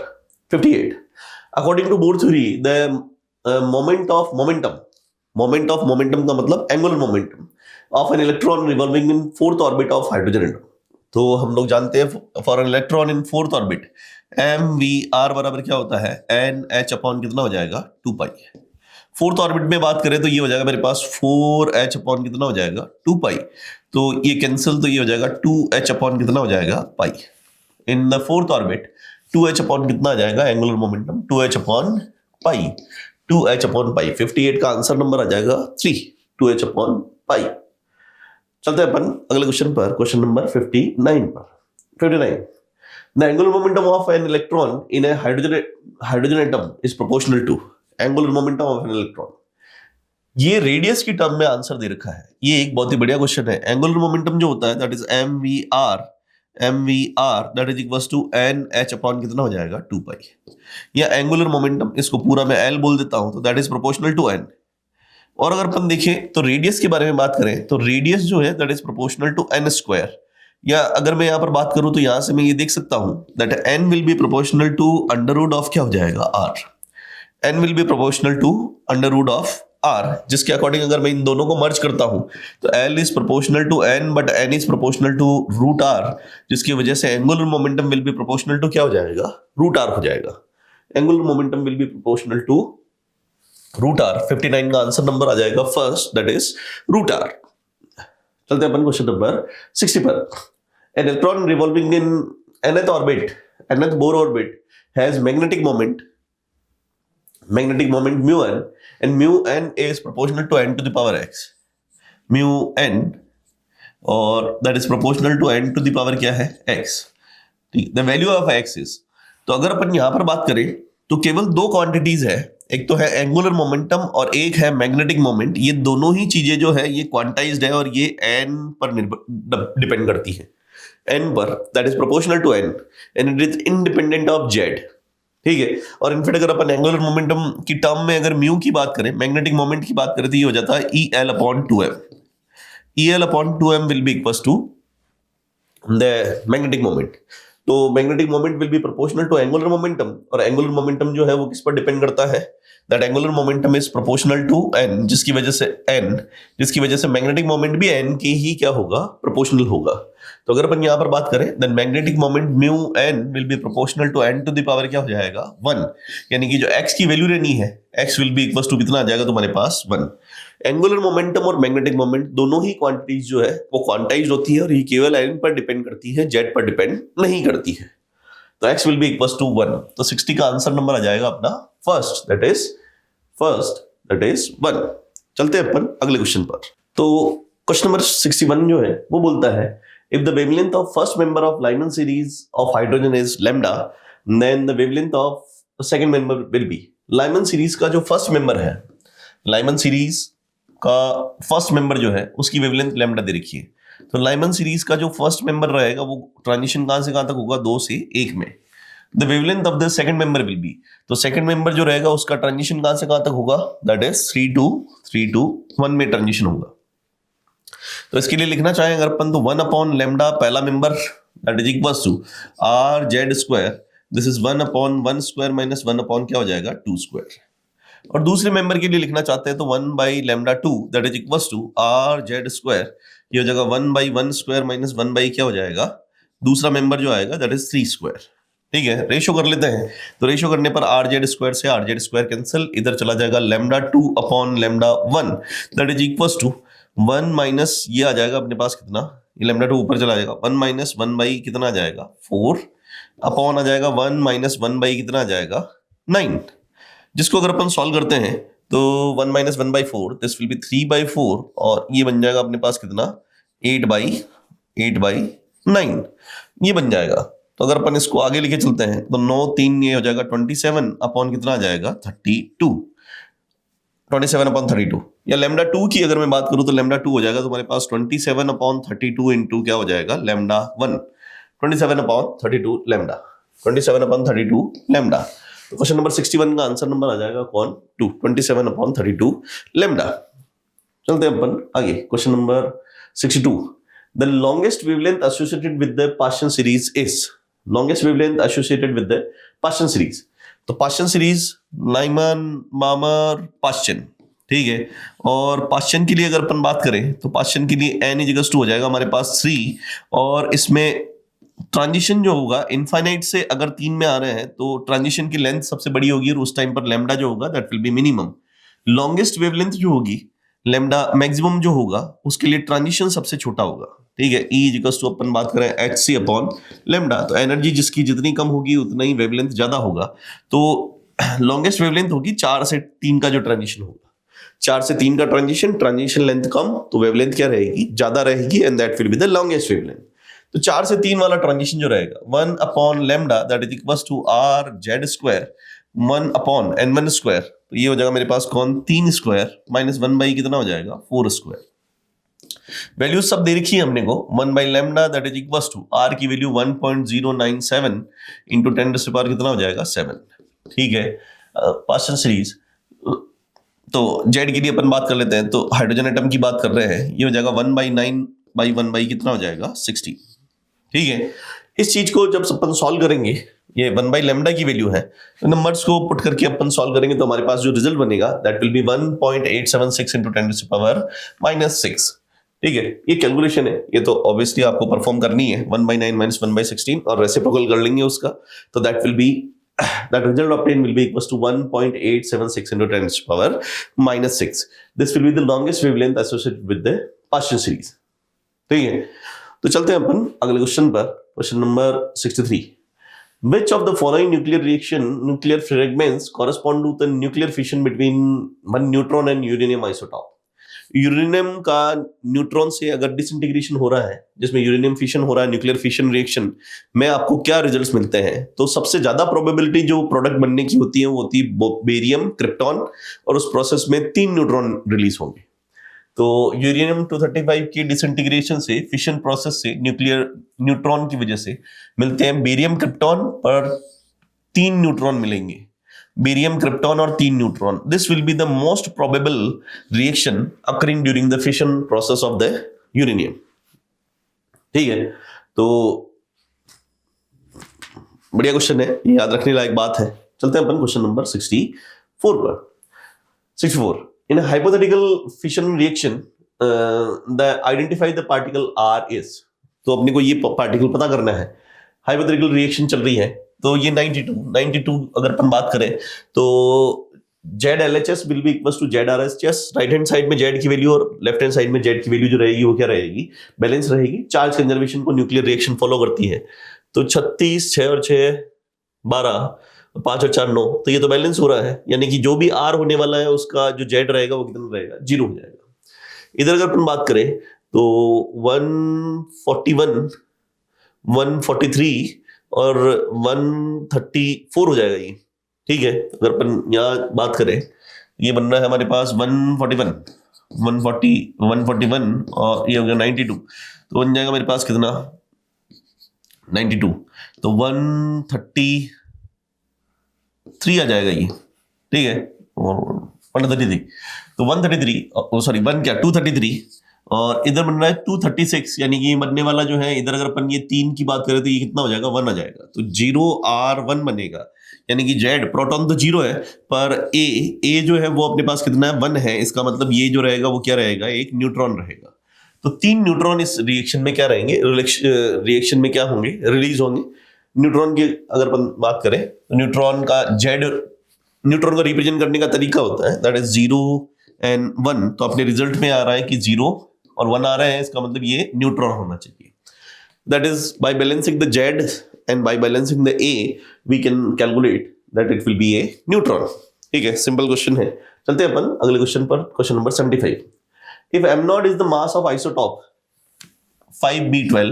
S1: 58 according to Bohr theory the moment of momentum का मतलब angular momentum of an electron revolving in fourth orbit of hydrogen atom. तो हम लोग जानते हैं for an electron in fourth orbit mvr बराबर क्या होता है nh अपॉन कितना हो जाएगा 2 पाई। फोर्थ ऑर्बिट में बात करें तो ये हो जाएगा मेरे पास 4h अपॉन कितना हो जाएगा 2 पाई, तो ये कैंसिल, तो ये हो जाएगा 2h अपॉन कितना हो जाएगा pi. In the fourth orbit 2h upon कितना आ जाएगा angular momentum 2h upon pi, 2h upon pi. 58 का आंसर नंबर आ जाएगा 3, 2h अपॉन पाई। चलते हैं अपन अगले क्वेश्चन पर, क्वेश्चन नंबर 59 पर। 59 the angular momentum of an electron in a hydrogen atom is proportional to angular momentum of an electron. ये रेडियस की टर्म में आंसर दे रखा है, ये एक बहुत ही बढ़िया क्वेश्चन है। एंगुलर मोमेंटम जो होता है that is mvr m v r that is equal to n h upon कितना हो जाएगा 2 पाई, या एंगुलर मोमेंटम, इसको पूरा मैं एल बोल देता हूं, तो that is proportional to n. और अगर अपन देखें तो रेडियस के बारे में बात करें तो रेडियस जो है that is proportional to n square, या अगर मैं यहां पर बात करूं तो यहां से मैं ये देख सकता हूं that n will be proportional to under root of क्या हो जाएगा r, n will be proportional to under root of r, जिसके अकॉर्डिंग अगर मैं इन दोनों को मर्ज करता हूं तो l is proportional to n but n is proportional to root r, जिसकी वजह से angular momentum will be proportional to क्या हो जाएगा रूट आर हो जाएगा। Angular momentum will be proportional to root r. 59 का आंसर नंबर आ जाएगा first, that is root r. चलते हैं अपन क्वेश्चन नंबर 60 पर। An electron revolving in nth orbit, nth Bohr orbit, has magnetic moment mu n, and mu n is proportional to n to the power x. Mu n और that is proportional to n to the power क्या है x. The value of x is, तो अगर अपन यहां पर बात करें तो केवल दो क्वांटिटीज है, एक तो है एंगुलर मोमेंटम और एक है मैग्नेटिक मोमेंट। ये दोनों ही चीजें जो है ये क्वांटाइज्ड है और ये n पर डिपेंड करती है, n पर, that is proportional to n and it is independent of z। ठीक है, और इनफैक्ट अगर अपन एंगुलर मोमेंटम की टर्म में अगर म्यू की बात करें, मैग्नेटिक मोमेंट की बात करें तो ये हो जाता है EL upon 2m। EL upon 2m will be equals to the magnetic moment. तो magnetic moment will be proportional to angular momentum, और एंगुलर मोमेंटम जो है वो किस पर डिपेंड करता है, that angular momentum is proportional to n, जिसकी वजह से मैग्नेटिक मोमेंट भी n के ही क्या होगा प्रोपोर्शनल होगा। तो अगर अपन यहां पर बात करें then magnetic moment mu n will be proportional to n to the power क्या हो जाएगा 1, यानी कि जो x की वैल्यू रहनी है x will be equal to कितना आ जाएगा तुम्हारे पास 1। एंगुलर मोमेंटम और मैग्नेटिक मोमेंट दोनों ही क्वांटिटीज जो है वो क्वांटाइज्ड होती है और ये केवल n पर डिपेंड करती है, z पर डिपेंड नहीं करती है। तो x will be equal to 1। तो 60 का आंसर नंबर आ जाएगा अपना फर्स्ट, दैट इज 1। चलते हैं अपन अगले क्वेश्चन पर। तो क्वेश्चन नंबर 61 जो है वो बोलता है if the wavelength of first member of Lyman series of hydrogen is lambda, then the wavelength of the second member will be। Lyman series का जो फर्स्ट मेंबर है, Lyman series का फर्स्ट मेंबर जो है उसकी वेवलेंथ लैम्डा दे रखी है। तो लाइमन सीरीज का जो फर्स्ट मेंबर रहेगा वो ट्रांजिशन कहां से कहां तक होगा 2 से 1 में। The wavelength of the second member will be, तो सेकंड मेंबर जो रहेगा उसका ट्रांजिशन कहां से कहां तक होगा, दैट इज 3 to 1 में ट्रांजिशन होगा। तो इसके लिए लिखना चाहें अगर अपन तो 1 अपॉन लैम्डा पहला member that is equals to R Z square, this is 1 upon 1 square minus 1 upon क्या हो जाएगा 2 स्क्वायर। और दूसरे मेंबर के लिए लिखना चाहते हैं तो 1 by lambda 2 that is equals to R Z square, ये हो जाएगा 1 बाई 1 स्क्वायर माइनस 1 बाई क्या हो जाएगा दूसरा मेंबर जो आएगा दैट इज 3 स्क्वायर। ठीक है, रेशो कर लेते हैं। तो रेशो करने पर आर जेड स्क्वायर से आर जेड स्क्वायर कैंसिल, इधर चला जाएगा lambda 2 upon lambda 1 that is equals to 1 minus ये आ जाएगा अपने पास कितना, ये लैम्डा 2 ऊपर चला जाएगा 1 माइनस 1 बाई कितना आ जाएगा 4 अपॉन आ जाएगा 1 माइनस 1 बाई कितना आ जाएगा 9, जिसको अगर अपन सॉल्व करते हैं तो 1 minus 1 by 4 this will B 3 by 4 और ये बन जाएगा अपने पास कितना 8 बाई 9 ये बन जाएगा। तो अगर अपन इसको आगे लेके चलते हैं तो 9 3 ये हो जाएगा 27 अपॉन कितना आ जाएगा 32, 27 अपॉन 32। या लैम्डा 2 की अगर मैं बात करूं तो लैम्डा 2 हो जाएगा तुम्हारे पास 27 अपॉन 32 इंटू क्या हो जाएगा lambda 1, 27 upon 32 lambda, 27 upon 32 lambda. तो क्वेश्चन नंबर 61 का आंसर नंबर आ जाएगा कौन 2, 27 अपॉन 32 लैम्डा। चलते हैं अपन आगे question number 62। The longest wavelength associated with the partial series is, longest wavelength associated with the partial series, तो पार्शियल सीरीज लाइमन मामर पाश्चन। ठीक है, और पाश्चन के लिए अगर अपन बात करें तो पाश्चन के लिए n इक्वल्स टू हो जाएगा हमारे पास 3 और इसमें ट्रांजिशन जो होगा इनफाइनाइट से अगर 3 में आ रहे हैं तो ट्रांजिशन की लेंथ सबसे बड़ी होगी और उस टाइम पर लैम्डा जो होगा that will B minimum. Longest wavelength जो होगी लैम्डा मैक्सिमम जो होगा उसके लिए ट्रांजिशन सबसे छोटा होगा। ठीक है, E इक्वल्स टू अपन बात करें hc अपॉन लैम्डा, तो एनर्जी जिसकी जितनी कम होगी उतना ही वेवलेंथ ज्यादा होगा। तो लॉन्गेस्ट वेवलेंथ होगी 4 से 3 का जो ट्रांजिशन होगा, 4 से 3 का ट्रांजिशन लेंथ कम तो वेवलेंथ क्या रहेगी ज्यादा रहेगी and that will be the longest wavelength. तो 4 से 3 वाला ट्रांजिशन जो रहेगा 1 upon lambda that is equals to R Z square 1 upon n1 square, तो ये हो जाएगा मेरे पास कौन 3 स्क्वायर माइनस 1 बाई कितना हो जाएगा 4 स्क्वायर।
S2: वैल्यूज सब दे रखी है हमने को, 1/λ that is equals to r की वैल्यू 1.097 इंटू 10⁻⁴ कितना हो जाएगा 7। ठीक है, पार्शियल सीरीज। तो जेड के लिए अपन बात कर लेते हैं, तो हाइड्रोजन एटम की बात कर रहे हैं, ये हो जाएगा 1/9/1 कितना हो जाएगा 60। ठीक है, इस चीज को जब अपन सॉल्व करेंगे, ये 1/λ की वैल्यू है, तो नंबर्स को पुट करके अपन सॉल्व करेंगे तो हमारे पास जो रिजल्ट बनेगा दैट विल बी 1.876 इंटू 10⁻⁻�6। ठीक है, ये कैलकुलेशन है, ये तो ऑब्वियसली आपको परफॉर्म करनी है, 1/9 माइनस 1/16 और रेसिप्रोकल कर लेंगे उसका, तो that will B that result obtained will be equals to 1.876 into 10⁻⁻�6. This will be the longest wavelength associated with the partial series. ठीक है, तो चलते हैं अपन अगले क्वेश्चन पर, question number 63। Which of the following nuclear fragments correspond to the nuclear fission between one neutron and uranium isotope? Uranium का neutron से अगर डिसइंटीग्रेशन हो रहा है, जिसमें यूरेनियम फिशन हो रहा है, न्यूक्लियर फिशन रिएक्शन में आपको क्या रिजल्ट्स मिलते हैं? तो सबसे ज्यादा प्रोबेबिलिटी जो प्रोडक्ट बनने की होती है वो होती है बेरियम, क्रिप्टॉन, और उस प्रोसेस में 3 न्यूट्रॉन रिलीज होंगे। तो यूरेनियम 235 की डिसइंटीग्रेशन से, फिशन प्रोसेस से, न्यूक्लियर न्यूट्रॉन की वजह से मिलते हैं बेरियम, क्रिप्टॉन पर 3 न्यूट्रॉन मिलेंगे, बेरियम, क्रिप्टॉन और 3 neutron. This will be the most probable reaction occurring during the fission process of the uranium. ठीक है, तो बढ़िया क्वेश्चन है, ये याद रखने लायक बात है। चलते हैं अपन क्वेश्चन नंबर 64 पर। 64, in hypothetical fission reaction the identify the particle R is. तो अपने को ये पार्टिकल पता करना है, हाइपोथेटिकल रिएक्शन चल रही है, तो ये 92 अगर अपन बात करें तो ZLHS will be equals to ZRHS। Right hand side में Z की वैल्यू और लेफ्ट हैंड साइड में Z की वैल्यू जो रहेगी वो क्या रहेगी, बैलेंस रहेगी। चार्ज कंजर्वेशन को न्यूक्लियर रिएक्शन फॉलो करती है, तो 36, 6 और 6 12, 5 और 4 9, तो ये तो बैलेंस हो रहा है, यानी कि जो भी R होने वाला है उसका जो Z रहेगा वो कितना रहेगा, 0 हो जाएगा। इधर अगर अपन बात करें तो 141, 143 और 134 हो जाएगा ये। ठीक है, अगर अपन यहाँ बात करें, ये बन रहा है हमारे पास 141 और ये हो गया 92, तो बन जाएगा मेरे पास कितना 92, तो 133 आ जाएगा ये। ठीक है, और 133, तो 133 सॉरी 233 और इधर बन रहा है 236, यानी कि बनने वाला जो है इधर अगर अपन ये 3 की बात करें तो ये कितना हो जाएगा 1 आ जाएगा, तो 0R1 बनेगा, यानी कि Z प्रोटॉन तो 0 है पर A जो है वो अपने पास कितना है 1 है, इसका मतलब ये जो रहेगा वो क्या रहेगा, एक न्यूट्रॉन रहेगा। तो 3 न्यूट्रॉन इस रिएक्शन में क्या रहेंगे, रिएक्शन में क्या होंगे, रिलीज होंगे। न्यूट्रॉन की अगर अपन बात करें तो न्यूट्रॉन का न्यूट्रॉन को रिप्रेजेंट करने का तरीका होता है दैट इज 0 and 1, तो अपने रिजल्ट में आ रहा है कि 0 और 1 आ रहा है, इसका मतलब ये न्यूट्रॉन होना चाहिए। That is by balancing the Z and by balancing the A we can calculate that it will be a neutron। ठीक है, सिंपल क्वेश्चन है। चलते हैं अपन अगले क्वेश्चन पर, question number 75। If M0 is the mass of isotope 5B12,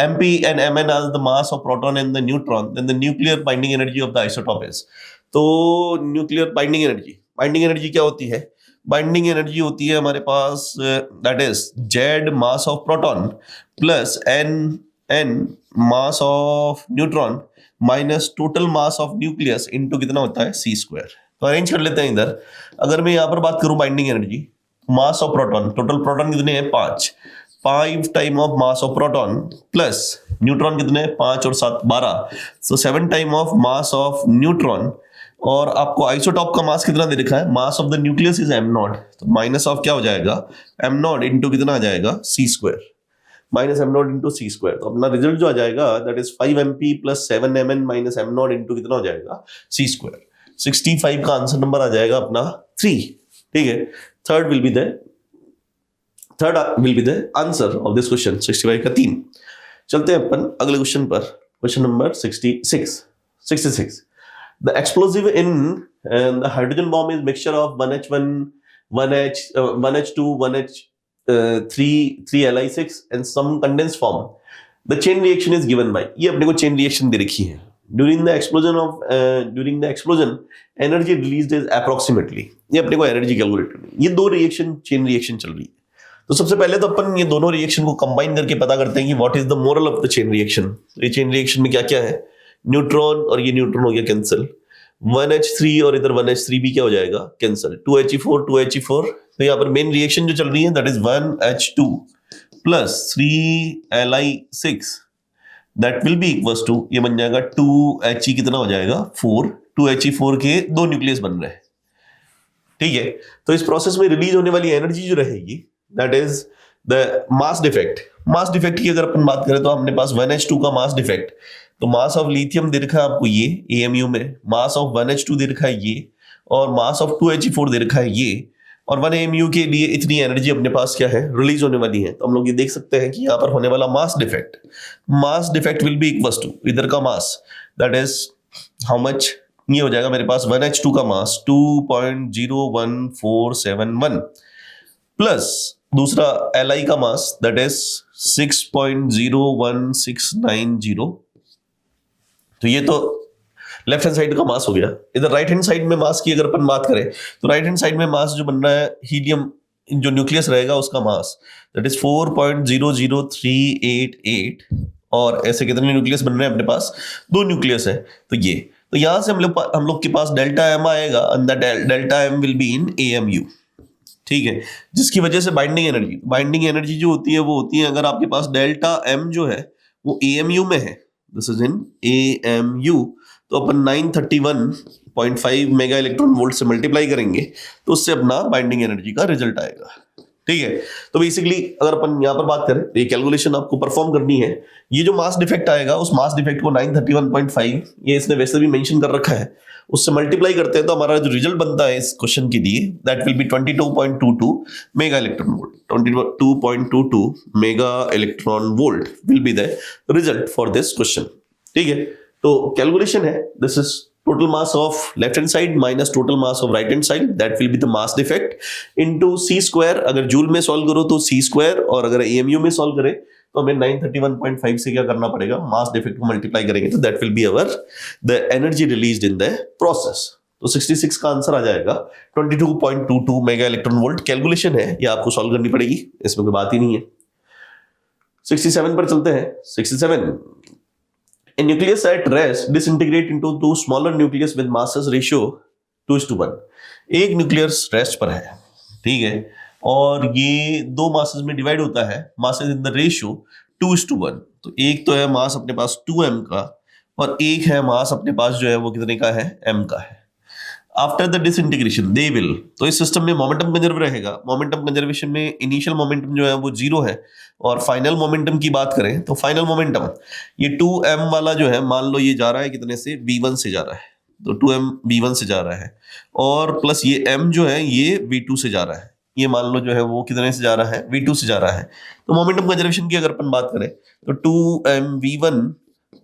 S2: MP and Mn are the mass of proton and the neutron, then the nuclear binding energy of the isotope is। तो nuclear binding energy क्या होती है, binding energy होती है हमारे पास that is Z mass of proton plus n mass of neutron minus total mass of nucleus into कितना होता है c²। तो अरेंज कर लेते हैं इधर। अगर मैं यहाँ पर बात करूं binding energy, mass of proton, total proton कितने हैं 5 time of mass of proton plus neutron कितने 5 और 7 12, सो 7 time of mass of neutron. और आपको आइसोटॉप का मास कितना दे रखा है, mass of the nucleus is m0, तो माइनस ऑफ क्या हो जाएगा m0 इंटू कितना आ जाएगा c², minus m0 into c²। तो अपना रिजल्ट जो आ जाएगा that is 5mp plus 7mn minus m0 into कितना हो जाएगा c²। 65 का आंसर नंबर आ जाएगा अपना 3। ठीक है, third will be the answer of this question, 65 का 3। चलते हैं अपन अगले क्वेश्चन पर, question number 66। The explosive in the hydrogen bomb is mixture of 1H1, 1H2, 3Li6 and some condensed form. The chain reaction is given by, ये अपने को chain reaction दे रखी है। During the explosion, energy released is approximately, ये अपने को energy calculate करनी है। ये 2 रिएक्शन chain reaction चल रही है, तो तो सबसे पहले तो अपन ये दोनों रिएक्शन को कंबाइन करके पता करते हैं कि what is the moral of the chain reaction. ये चेन रिएक्शन में क्या क्या है, न्यूट्रॉन और ये न्यूट्रॉन हो गया कैंसिल, 1H3 और इधर 1H3 भी क्या हो जाएगा, कैंसिल, 2He4 2He4। तो यहाँ पर मेन रिएक्शन जो चल रही है that is 1H2 plus 3Li6 that will be equals to, ये बन जाएगा 2He कितना हो जाएगा 4, 2He4 के दो न्यूक्लियस बन रहे हैं, ठीक है। तो इस प्रोसेस में रिलीज होने वाली एनर्जी जो रहेगी that is the mass defect. Mass defect की अगर अपन बात करें तो हमने पास 1H2 का मास डिफेक्ट, तो मास ऑफ लिथियम दे रखा है आपको ये AMU में, मास ऑफ 1H2 दे रखा है ये, और मास ऑफ 2He4 दे रखा है ये, और 1 AMU के लिए इतनी एनर्जी अपने पास क्या है रिलीज होने वाली है। तो हम लोग ये देख सकते हैं कि यहाँ पर होने वाला mass defect will be equals to इधर का mass that is how much, ये हो जाएगा मेरे पास 1H2 का मास 2.01471 प्लस दूसरा Li का मास दैट इज 6.01690। तो ये तो लेफ्ट हैंड साइड का मास हो गया। इधर राइट हैंड साइड में मास की अगर अपन बात करें तो राइट हैंड साइड में मास जो बन रहा है हीलियम जो न्यूक्लियस रहेगा उसका मास दैट इज 4.00388, और ऐसे कितने न्यूक्लियस बन रहे हैं अपने पास, दो न्यूक्लियस है। तो ये तो यहां से हम लोग के पास डेल्टा एम आएगा and that delta m will be in AMU, ठीक है, जिसकी वजह से बाइंडिंग एनर्जी जो होती है वो होती है, अगर आपके पास डेल्टा एम जो है वो AMU में है, दिस इज इन AMU, तो अपन 931.5 मेगा इलेक्ट्रॉन वोल्ट से मल्टीप्लाई करेंगे तो उससे अपना बाइंडिंग एनर्जी का रिजल्ट आएगा, ठीक है। तो बेसिकली अगर अपन यहाँ पर बात करें तो ये कैलकुलेशन आपको परफॉर्म करनी है। ये जो मास डिफेक्ट आएगा उस मास डिफेक्ट को 931.5 ये इसने वैसे भी मेंशन कर रखा है, उससे मल्टीप्लाई करते हैं तो हमारा जो रिजल्ट बनता है इस क्वेश्चन के लिए that will B 22.22 mega electron volt. 22.22 mega electron volt will be the result for this question, ठीक है। तो कैलकुलेशन है this is total mass of left hand side minus total mass of right hand side, that will be the mass defect into c square। अगर joule में solve करो तो c square, और अगर AMU में सॉल्व करें तो हमें 931.5 से क्या करना पड़ेगा, मास डिफेक्ट को मल्टीप्लाई करेंगे तो that will be our the energy released in the process। तो 66 का आंसर आ जाएगा 22.22 मेगा इलेक्ट्रॉन वोल्ट। कैलकुलेशन है ये आपको सॉल्व करनी पड़ेगी, इसमें कोई बात ही नहीं है। 67 पर चलते हैं। 67, a nucleus at rest disintegrate into two smaller nucleus with masses ratio 2:1। एक न्यूक्लियस रेस्ट पर है, ठीक है, और ये दो मासेस में डिवाइड होता है, मासेस इन द रेशियो 2:1। तो एक तो है मास अपने पास 2m का और एक है मास अपने पास जो है वो कितने का है, m का है। After the disintegration they will, तो इस सिस्टम में मोमेंटम कंजर्व रहेगा। मोमेंटम कंजर्वेशन में इनिशियल मोमेंटम जो है वो 0 है, और फाइनल मोमेंटम की बात करें तो फाइनल मोमेंटम ये 2m वाला जो है मान लो ये जा रहा है कितने से, v1 से जा रहा है, तो 2m v1 से जा रहा है, और प्लस ये m जो है ये v2 से जा रहा है, ये मान लो जो है वो कितने से जा रहा है, v2 से जा रहा है। तो मोमेंटम कंजर्वेशन की अगर अपन बात करें तो 2m v1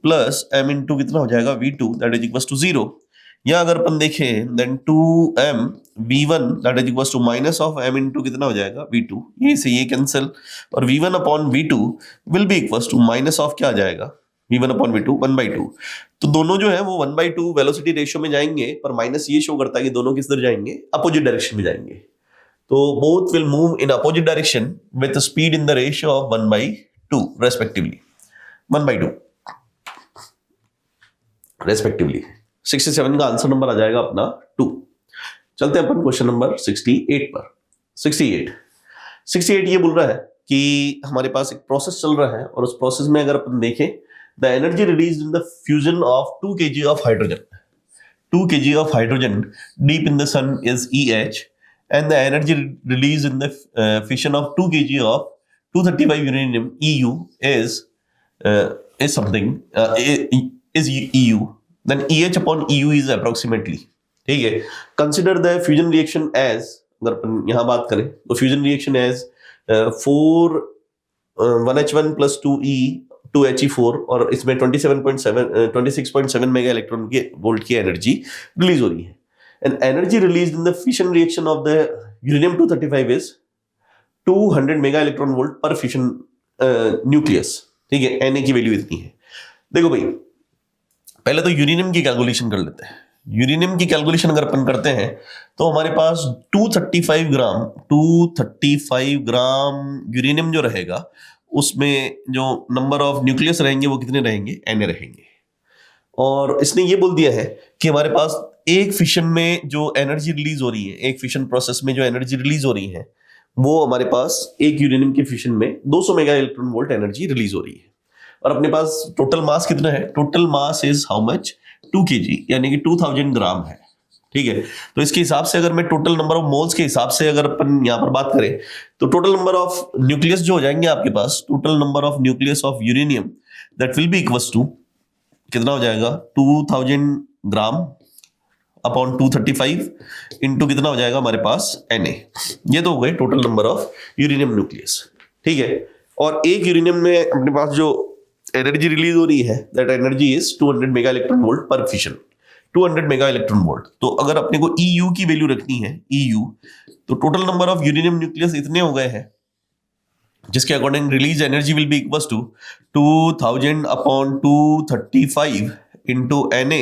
S2: plus m into कितना हो जाएगा v2 that is equals to 0, या अगर अपन देखें then 2m v1 that is equals to minus of m into कितना हो जाएगा v2, ये से ये कैंसिल, और v1 upon v2 will be equals to minus of क्या आ जाएगा, v1 अपॉन v2 1/2। तो दोनों जो है वो 1/2 वेलोसिटी रेशियो में जाएंगे, पर माइनस ये शो करता है कि दोनों किस तरह जाएंगे, अपोजिट डायरेक्शन में जाएंगे। तो both will move in opposite direction with speed in the ratio of 1/2 respectively, 1/2 respectively. 67 का आंसर नंबर आ जाएगा अपना 2। चलते हैं अपन क्वेश्चन नंबर 68 पर। 68 ये बोल रहा है कि हमारे पास एक प्रोसेस चल रहा है, और उस प्रोसेस में अगर अपन देखें the energy release in the fusion of 2 kg of hydrogen, 2 kg of hydrogen deep in the sun is EH, and the energy release in the fission of 2 kg of 235 uranium EU is something is EU, then EH upon EU is approximately, ठीक है। consider the fusion reaction as, अगर अपन यहाँ बात करें तो fusion reaction as 1H1 plus 2E 2He4, और इसमें 26.7 mega electron के वोल्ट की एनर्जी रिलीज हो रही है। And energy release in the fission reaction of the uranium 235 is 200 mega electron volt पर फिशन न्यूक्लियस, ठीक है। Na की वैल्यू इतनी है। देखो भाई पहले तो यूरेनियम की कैलकुलेशन कर लेते हैं। यूरेनियम की कैलकुलेशन अगर अपन करते हैं तो हमारे पास 235 ग्राम यूरेनियम जो रहेगा उसमें जो नंबर ऑफ न्यूक्लियस रहेंगे वो कितने रहेंगे, Na रहेंगे। और इसने ये बोल दिया है कि हमारे पास एक फिशन में जो एनर्जी रिलीज हो रही है, एक फिशन प्रोसेस में जो एनर्जी रिलीज हो रही है, वो हमारे पास एक यूरेनियम के फिशन में 200 mega electron volt energy release हो रही है। और अपने पास टोटल मास कितना है, total mass is how much, 2 kg, यानी कि 2000 ग्राम है। ठीक है, तो इसके हिसाब से अगर मैं टोटल नंबर ऑफ मोल्स के हिसाब से अगर अपन यहां पर बात करें तो टोटल नंबर ऑफ न्यूक्लियस जो हो जाएंगे आपके पास, total number of nucleus of uranium that will be equals to कितना हो जाएगा, 2000 ग्राम अपॉन 235 इंटू कितना हो जाएगा हमारे पास Na। ये तो हो गए total number of uranium nucleus. ठीक है, और एक यूरेनियम में अपने पास जो एनर्जी रिलीज हो रही है that energy is 200 mega electron volt पर फिशन, 200 मेगा इलेक्ट्रॉन वोल्ट। तो अगर अपने को EU की वैल्यू रखनी है, EU, तो total number of uranium nucleus इतने हो गए हैं जिसके according release energy will be equals to 2000 upon 235 into Na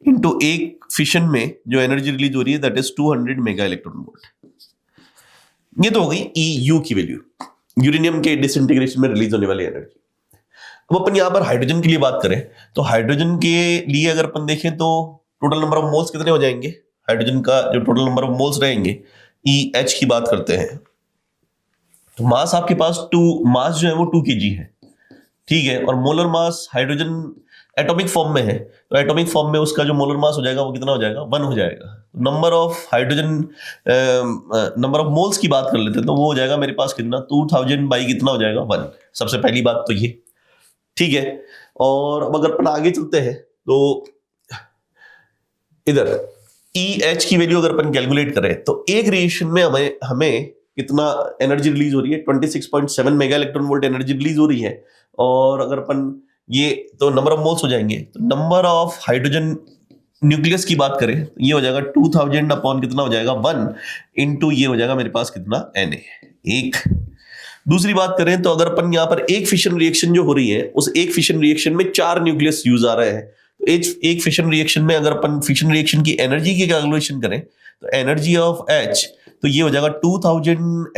S2: into एक फिशन में जो एनर्जी रिलीज हो रही है that is 200 mega electron volt. ये तो हो गई EU की वैल्यू, यूरेनियम के डिसइंटीग्रेशन में रिलीज होने वाली एनर्जी। अब अपन यहां पर हाइड्रोजन के लिए बात करें तो हाइड्रोजन के लिए अगर अपन देखें तो टोटल नंबर ऑफ मोल्स कितने हो जाएंगे, हाइड्रोजन का जो टोटल नंबर ऑफ मोल्स रहेंगे, EH की बात करते हैं तो मास आपके पास मास जो है वो 2 kg है। ठीक है, और molar mass hydrogen atomic form में है तो एटॉमिक फॉर्म में उसका जो मोलर मास हो जाएगा वो कितना हो जाएगा, 1 हो जाएगा। Number of hydrogen number of moles की बात कर लेते हैं तो वो हो जाएगा मेरे पास कितना, 2000 बाई कितना हो जाएगा, 1। सबसे पहली बात तो ये। ठीक है, और अब अगर अपन आगे चलते हैं तो इधर EH की वैल्यू अगर अपन कैलकुलेट करें तो एक रिएक्शन में हमें कितना एनर्जी रिलीज हो रही है, 26.7 mega electron volt energy release हो रही है। और अगर अपन ये तो नंबर ऑफ मोल्स हो जाएंगे, तो नंबर ऑफ हाइड्रोजन न्यूक्लियस की बात करें तो ये हो जाएगा 2000 अपॉन कितना हो जाएगा, 1 इंटू ये हो जाएगा मेरे पास कितना, Na। एक दूसरी बात करें तो अगर अपन यहाँ पर एक फिशन रिएक्शन जो हो रही है उस एक फिशन रिएक्शन में 4 न्यूक्लियस यूज आ रहे हैं, तो एक फिशन रिएक्शन में अगर अपन फिशन रिएक्शन की एनर्जी की कैलकुलेशन करें तो एनर्जी ऑफ H तो ये हो जाएगा 2000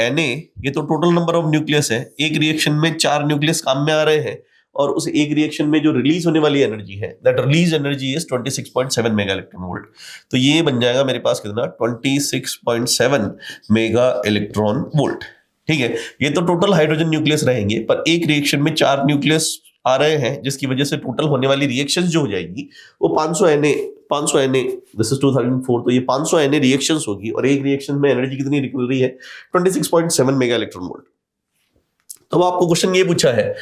S2: Na। ये तो टोटल नंबर ऑफ न्यूक्लियस है, एक रिएक्शन में 4 न्यूक्लियस काम में आ रहे हैं और उस एक रिएक्शन में जो रिलीज होने वाली एनर्जी है that release energy is 26.7 mega electron volt. तो ये बन जाएगा मेरे पास कितना, 26.7 मेगा इलेक्ट्रॉन वोल्ट। ठीक है, ये तो टोटल हाइड्रोजन न्यूक्लियस रहेंगे, पर एक रिएक्शन में 4 न्यूक्लियस आ रहे हैं जिसकी वजह से टोटल होने वाली रिएक्शंस जो हो जाएगी वो 500 Na, दिस इज 2004, तो ये 500 Na रिएक्शंस होगी और एक रिएक्शन में एनर्जी कितनी निकल रही है, 26.7 मेगा इलेक्ट्रॉन वोल्ट। तो आपको क्वेश्चन ये पूछा है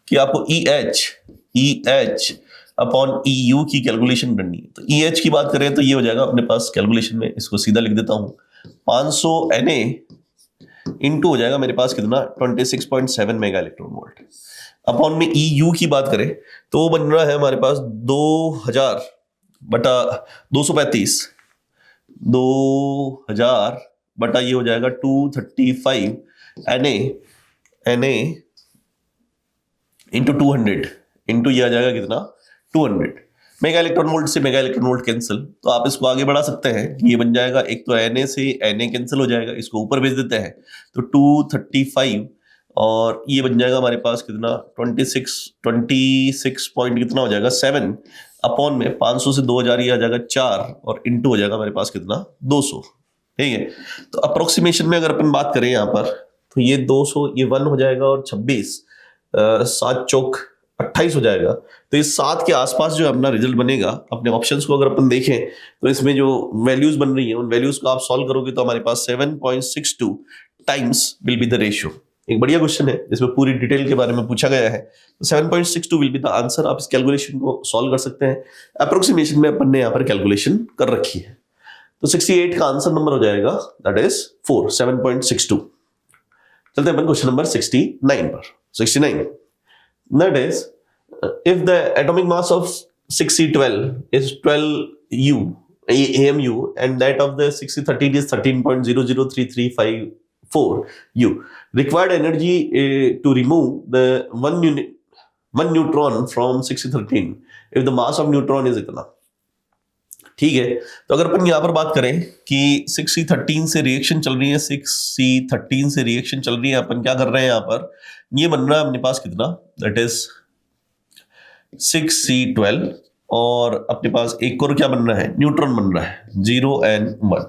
S2: कि आपको EH अपॉन EU की कैलकुलेशन करनी है। तो EH की बात करें तो ये हो जाएगा अपने पास कैलकुलेशन में, इसको सीधा लिख देता हूं, 500 Na इंटू हो जाएगा मेरे पास कितना, 26.7 मेगा इलेक्ट्रॉन वोल्ट। अपॉन में EU की बात करें तो वो बन रहा है हमारे पास 2000 बटा 235, 2000 बटा ये हो जाएगा 235 Na इंटू 200 इंटू ये आ जाएगा कितना, 200 मेगा इलेक्ट्रॉन वोल्ट से मेगा इलेक्ट्रॉन वोल्ट कैंसिल। तो आप इसको आगे बढ़ा सकते हैं, ये बन जाएगा, एक तो Na से Na कैंसिल हो जाएगा, इसको ऊपर भेज देते हैं तो 235 और ये बन जाएगा हमारे पास कितना, 26 पॉइंट कितना हो जाएगा, 7 अपॉन में 500 से 2000 ये आ जाएगा 4 और इंटू हो जाएगा हमारे पास कितना, 200। ठीक है, तो अप्रोक्सीमेशन में अगर अपन बात करें यहाँ पर तो ये 200, ये 1 हो जाएगा और 26, 7 चौक 28 हो जाएगा। तो इस 7 के आसपास जो अपना रिजल्ट बनेगा। अपने ऑप्शंस को अगर अपन देखें तो इसमें जो वैल्यूज बन रही है उन वैल्यूज को आप सॉल्व करोगे तो हमारे पास 7.62 times will be the ratio. एक बढ़िया क्वेश्चन है जिसमें पूरी डिटेल के बारे में पूछा गया है, तो 7.62 विल बी द आंसर। आप इस कैलकुलेशन को सॉल्व कर सकते हैं। अप्रोक्सीमेशन में अपन ने यहाँ पर कैलकुलेशन कर रखी है, तो 68 का आंसर नंबर हो जाएगा दैट इज 4, 7.62। चलते हैं अपन क्वेश्चन नंबर 69 पर। 69 that is if the atomic mass of 6C12 is 12 AMU and that of the 6C13 is 13.003354 U, required energy to remove the one neutron from 6C13 if the mass of neutron is इतना। ठीक है। तो अगर अपन यहाँ पर बात करें कि 6C13 से रिएक्शन चल रही है, 6C13 से रिएक्शन चल रही है, अपन क्या कर रहे हैं यहाँ पर, ये बन रहा है अपने पास कितना, दैट इज 6C12, और अपने पास एक और क्या बन रहा है, न्यूट्रॉन बन रहा है 0N1।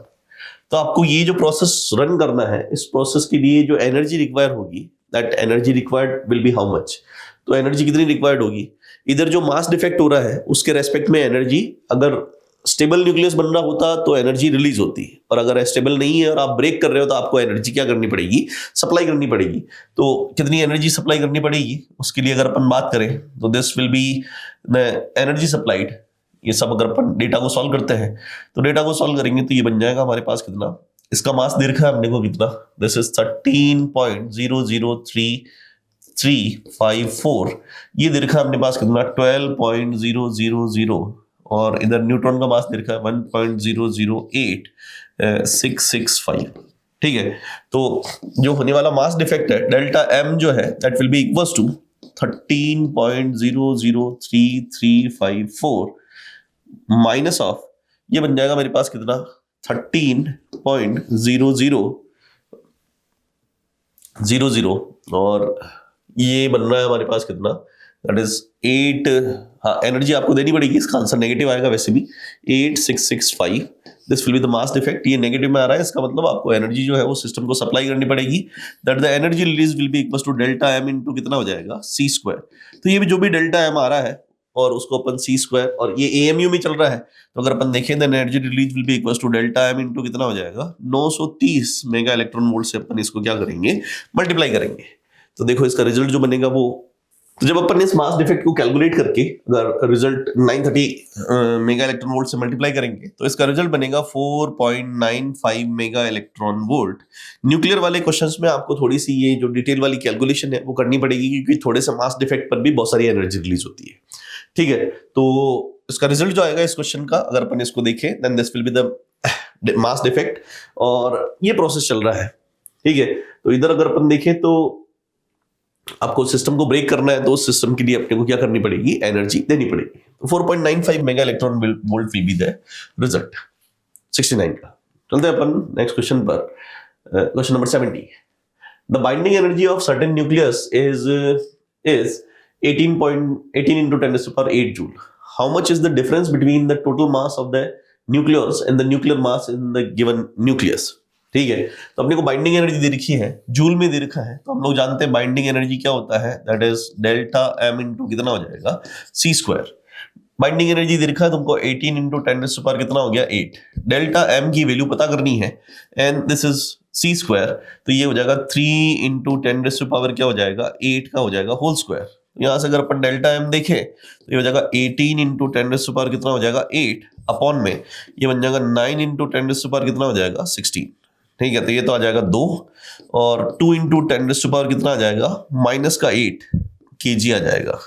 S2: तो आपको ये जो प्रोसेस रन करना है, इस प्रोसेस के लिए जो एनर्जी रिक्वायर होगी, that energy required will be how much. तो एनर्जी कितनी रिक्वायर्ड होगी, इधर जो मास डिफेक्ट हो रहा है उसके रेस्पेक्ट में एनर्जी, अगर स्टेबल न्यूक्लियस बन रहा होता तो एनर्जी रिलीज होती, और अगर स्टेबल नहीं है और आप ब्रेक कर रहे हो तो आपको एनर्जी क्या करनी पड़ेगी, सप्लाई करनी पड़ेगी। तो कितनी एनर्जी सप्लाई करनी पड़ेगी, उसके लिए अगर अपन बात करें तो this will be the energy supplied. ये सब अगर अपन डेटा को सॉल्व करते हैं, तो डेटा को सॉल्व करेंगे तो ये बन जाएगा हमारे पास कितना, इसका मास दे रखा है हमने को कितना, दिस इज 13.003354, ये दे रखा है अपने पास कितना 12.000, और इधर न्यूट्रॉन का मास दे रखा है 1.008665। ठीक है। तो जो होने वाला मास डिफेक्ट है डेल्टा एम जो है, that will be equals to 13.003354 minus of, ये बन जाएगा मेरे पास कितना 13.0000, और ये बन रहा है हमारे पास कितना, दैट इज 8, हाँ एनर्जी आपको देनी पड़ेगी, इसका आंसर नेगेटिव आएगा वैसे भी 8665। This will be the mass defect, ये नेगेटिव में आ रहा है, इसका मतलब आपको एनर्जी जो है वो सिस्टम को सप्लाई करनी पड़ेगी, that the energy release will be equals to delta m into कितना हो जाएगा C स्क्वायर। तो ये भी जो भी डेल्टा एम आ रहा है और उसको अपन C स्क्वायर, और ये AMU में चल रहा है, तो अगर अपन देखें तो energy release will be equals to delta m into कितना हो जाएगा 930 मेगा इलेक्ट्रॉन वोल्ट से अपन इसको क्या करेंगे, मल्टीप्लाई करेंगे। तो देखो इसका रिजल्ट जो बनेगा वो, तो जब अपन इस मास डिफेक्ट को कैलकुलेट करके अगर रिजल्ट 930 मेगा इलेक्ट्रॉन वोल्ट से मल्टीप्लाई करेंगे तो इसका रिजल्ट बनेगा 4.95 मेगा इलेक्ट्रॉन वोल्ट। न्यूक्लियर वाले क्वेश्चंस में आपको थोड़ी सी ये जो डिटेल वाली कैलकुलेशन है वो करनी पड़ेगी, क्योंकि थोड़े से मास डिफेक्ट पर भी बहुत सारी एनर्जी रिलीज होती है। ठीक है। तो इसका रिजल्ट जो आएगा इस क्वेश्चन का, अगर अपन इसको देखें, then this will be the mass defect, और ये प्रोसेस चल रहा है। ठीक है। तो इधर अगर अपन देखें तो आपको सिस्टम को ब्रेक करना है, तो उस सिस्टम के लिए अपने को क्या करनी पड़ेगी, एनर्जी देनी पड़ेगी। तो 4.95 mega electron volt will be the result 69 का। चलते हैं अपन नेक्स्ट क्वेश्चन पर, question number 70। The binding energy of certain nucleus is 18 into 10⁸ joule. How much is the difference between the total mass of the nucleus and the nuclear mass in the given nucleus? ठीक है। तो अपने को binding energy दे रखी है, joule में दे रखा है, तो हम लोग जानते हैं बाइंडिंग एनर्जी क्या होता है, that is delta m into कितना हो जाएगा C स्क्वायर। बाइंडिंग एनर्जी दे रखा है तुमको 18 into 10⁻⁴ कितना हो गया 8। डेल्टा एम की वैल्यू पता करनी है, and this is C square, तो ये हो जाएगा 3 into 10⁻⁴ क्या हो जाएगा 8 का हो जाएगा होल स्क्वायर। यहां से अगर अपन डेल्टा एम देखें तो ये हो जाएगा 18 into 10⁻⁴ कितना हो जाएगा 8 अपॉन में ये बन जाएगा 9 into 10⁻⁴ कितना हो जाएगा 16। ठीक है। तो ये तो आ जाएगा 2, और 2 into 10⁻⁴ कितना आ जाएगा माइनस का 8 kg आ जाएगा।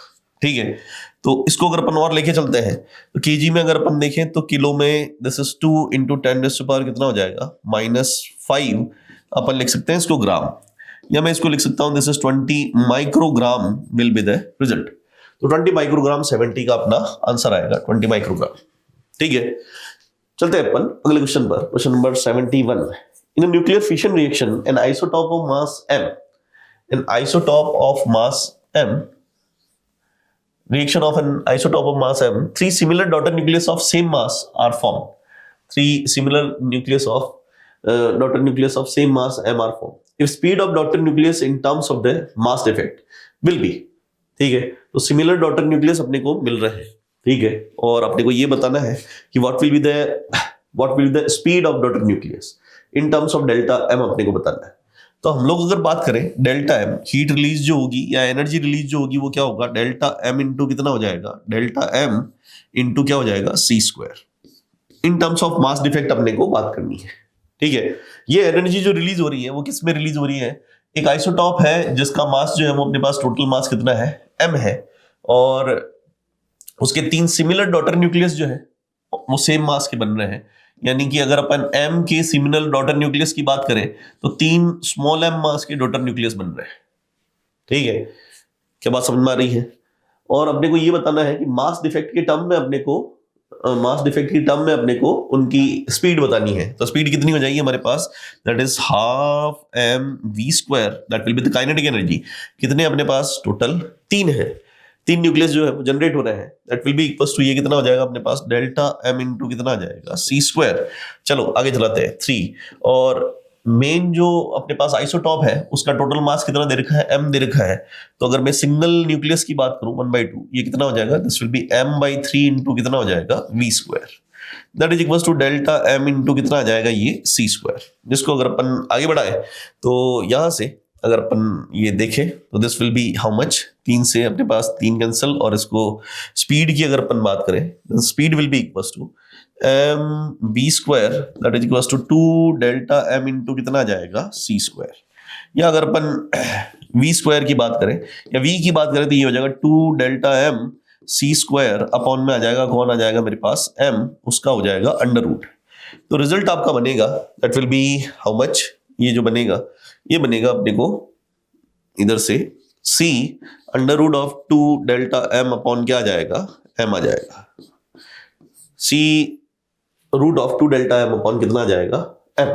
S2: ठीक है। तो इसको अगर अपन और लेके चलते हैं तो kg में अगर अपन देखें तो किलो में दिस इज 2 into 10⁻⁴ कितना हो जाएगा -5, अपन लिख सकते हैं इसको ग्राम, या मैं इसको लिख सकता हूं this is 20 microgram will be the result. तो 20 माइक्रोग्राम 70 का अपना आंसर आएगा, 20 माइक्रोग्राम। ठीक है। चलते हैं अपन अगले क्वेश्चन पर, question number 71। In a nuclear fission reaction an isotope of mass m, an isotope of mass m, reaction of an isotope of mass m, 3 similar daughter nucleus of same mass are formed. 3 similar nucleus of daughter nucleus of same mass m are formed. If speed of daughter nucleus in terms of the mass defect will be, ठीक है। तो similar daughter nucleus अपने को मिल रहे हैं। ठीक है। और अपने को ये बताना है कि what will be the speed of daughter nucleus in terms of delta m अपने को बताना है। तो हम लोग अगर बात करें डेल्टा एम, हीट रिलीज जो होगी या एनर्जी रिलीज जो होगी वो क्या होगा, डेल्टा एम इंटू कितना हो जाएगा, डेल्टा एम इंटू क्या हो जाएगा C square. In terms of mass defect अपने को बात करनी है। ठीक है। ये एनर्जी जो रिलीज हो रही है वो किस में रिलीज हो रही है, एक आइसोटॉप है जिसका मास जो है वो अपने पास टोटल मास कितना है m है, और उसके 3 सिमिलर डॉटर न्यूक्लियस जो है वो सेम मास के बन रहे हैं। यानी कि अगर अपन m के सिमिलर डॉटर न्यूक्लियस की बात करें तो 3 स्मॉल m मास के डॉटर न्यूक्लियस बन रहे हैं। ठीक है। क्या बात समझ में आ रही है। और अपने को ये बताना है कि मास डिफेक्ट के टर्म में अपने को मास डिफेक्ट की टर्म में अपने को उनकी स्पीड बतानी है। तो स्पीड कितनी हो जाएगी हमारे पास, that is half mv², that will be the kinetic energy. कितने अपने पास, टोटल 3 है, 3 न्यूक्लियस जो है जनरेट हो रहे हैं, that will be equal to, ये कितना हो जाएगा अपने पास, डेल्टा m इंटू कितना आ जाएगा, c²। चलो आगे चलाते हैं, 3। और मेन जो अपने पास आइसोटॉप है उसका टोटल मास कितना दे रखा है, m दे रखा है। तो अगर मैं सिंगल न्यूक्लियस की बात करूं 1/2, ये कितना हो जाएगा, this will B m/3 into कितना हो जाएगा, v², that is equal to delta m into कितना आ जाएगा, ये c²। जिसको अगर अपन आगे बढ़ाए तो यहां से अगर अपन ये देखें तो this will be how much, 3 से अपने पास 3 कैंसिल, और इसको स्पीड की अगर अपन बात करें, speed will be equal to mv² that is equal to 2 delta m into कितना आ जाएगा, c²। या अगर अपन v² की बात करें या v की बात करें तो ये हो जाएगा 2 डेल्टा m c² अपॉन में आ जाएगा, कौन आ जाएगा मेरे पास, m, उसका हो जाएगा अंडर रूट। तो रिजल्ट आपका बनेगा that will be how much, ये जो बनेगा ये बनेगा अपने को इधर से c under root of 2 delta m upon क्या आ जाएगा, m आ जाएगा, c root of 2 delta m upon कितना आ जाएगा, m।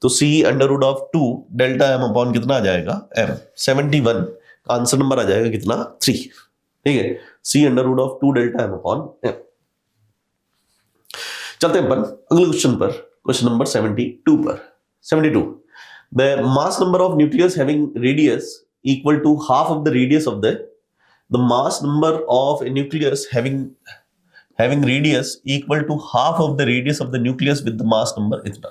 S2: तो c under root of 2 delta m upon कितना आ जाएगा, m। 71 का आंसर नंबर आ जाएगा कितना, 3। ठीक है, c under root of 2 delta m upon m। चलते हैं अपन अगले क्वेश्चन पर, क्वेश्चन नंबर 72 पर। 72, the mass number of nucleus having radius equal to half of the radius of the mass number of a nucleus having radius equal to half of the radius of the nucleus with the mass number इतना।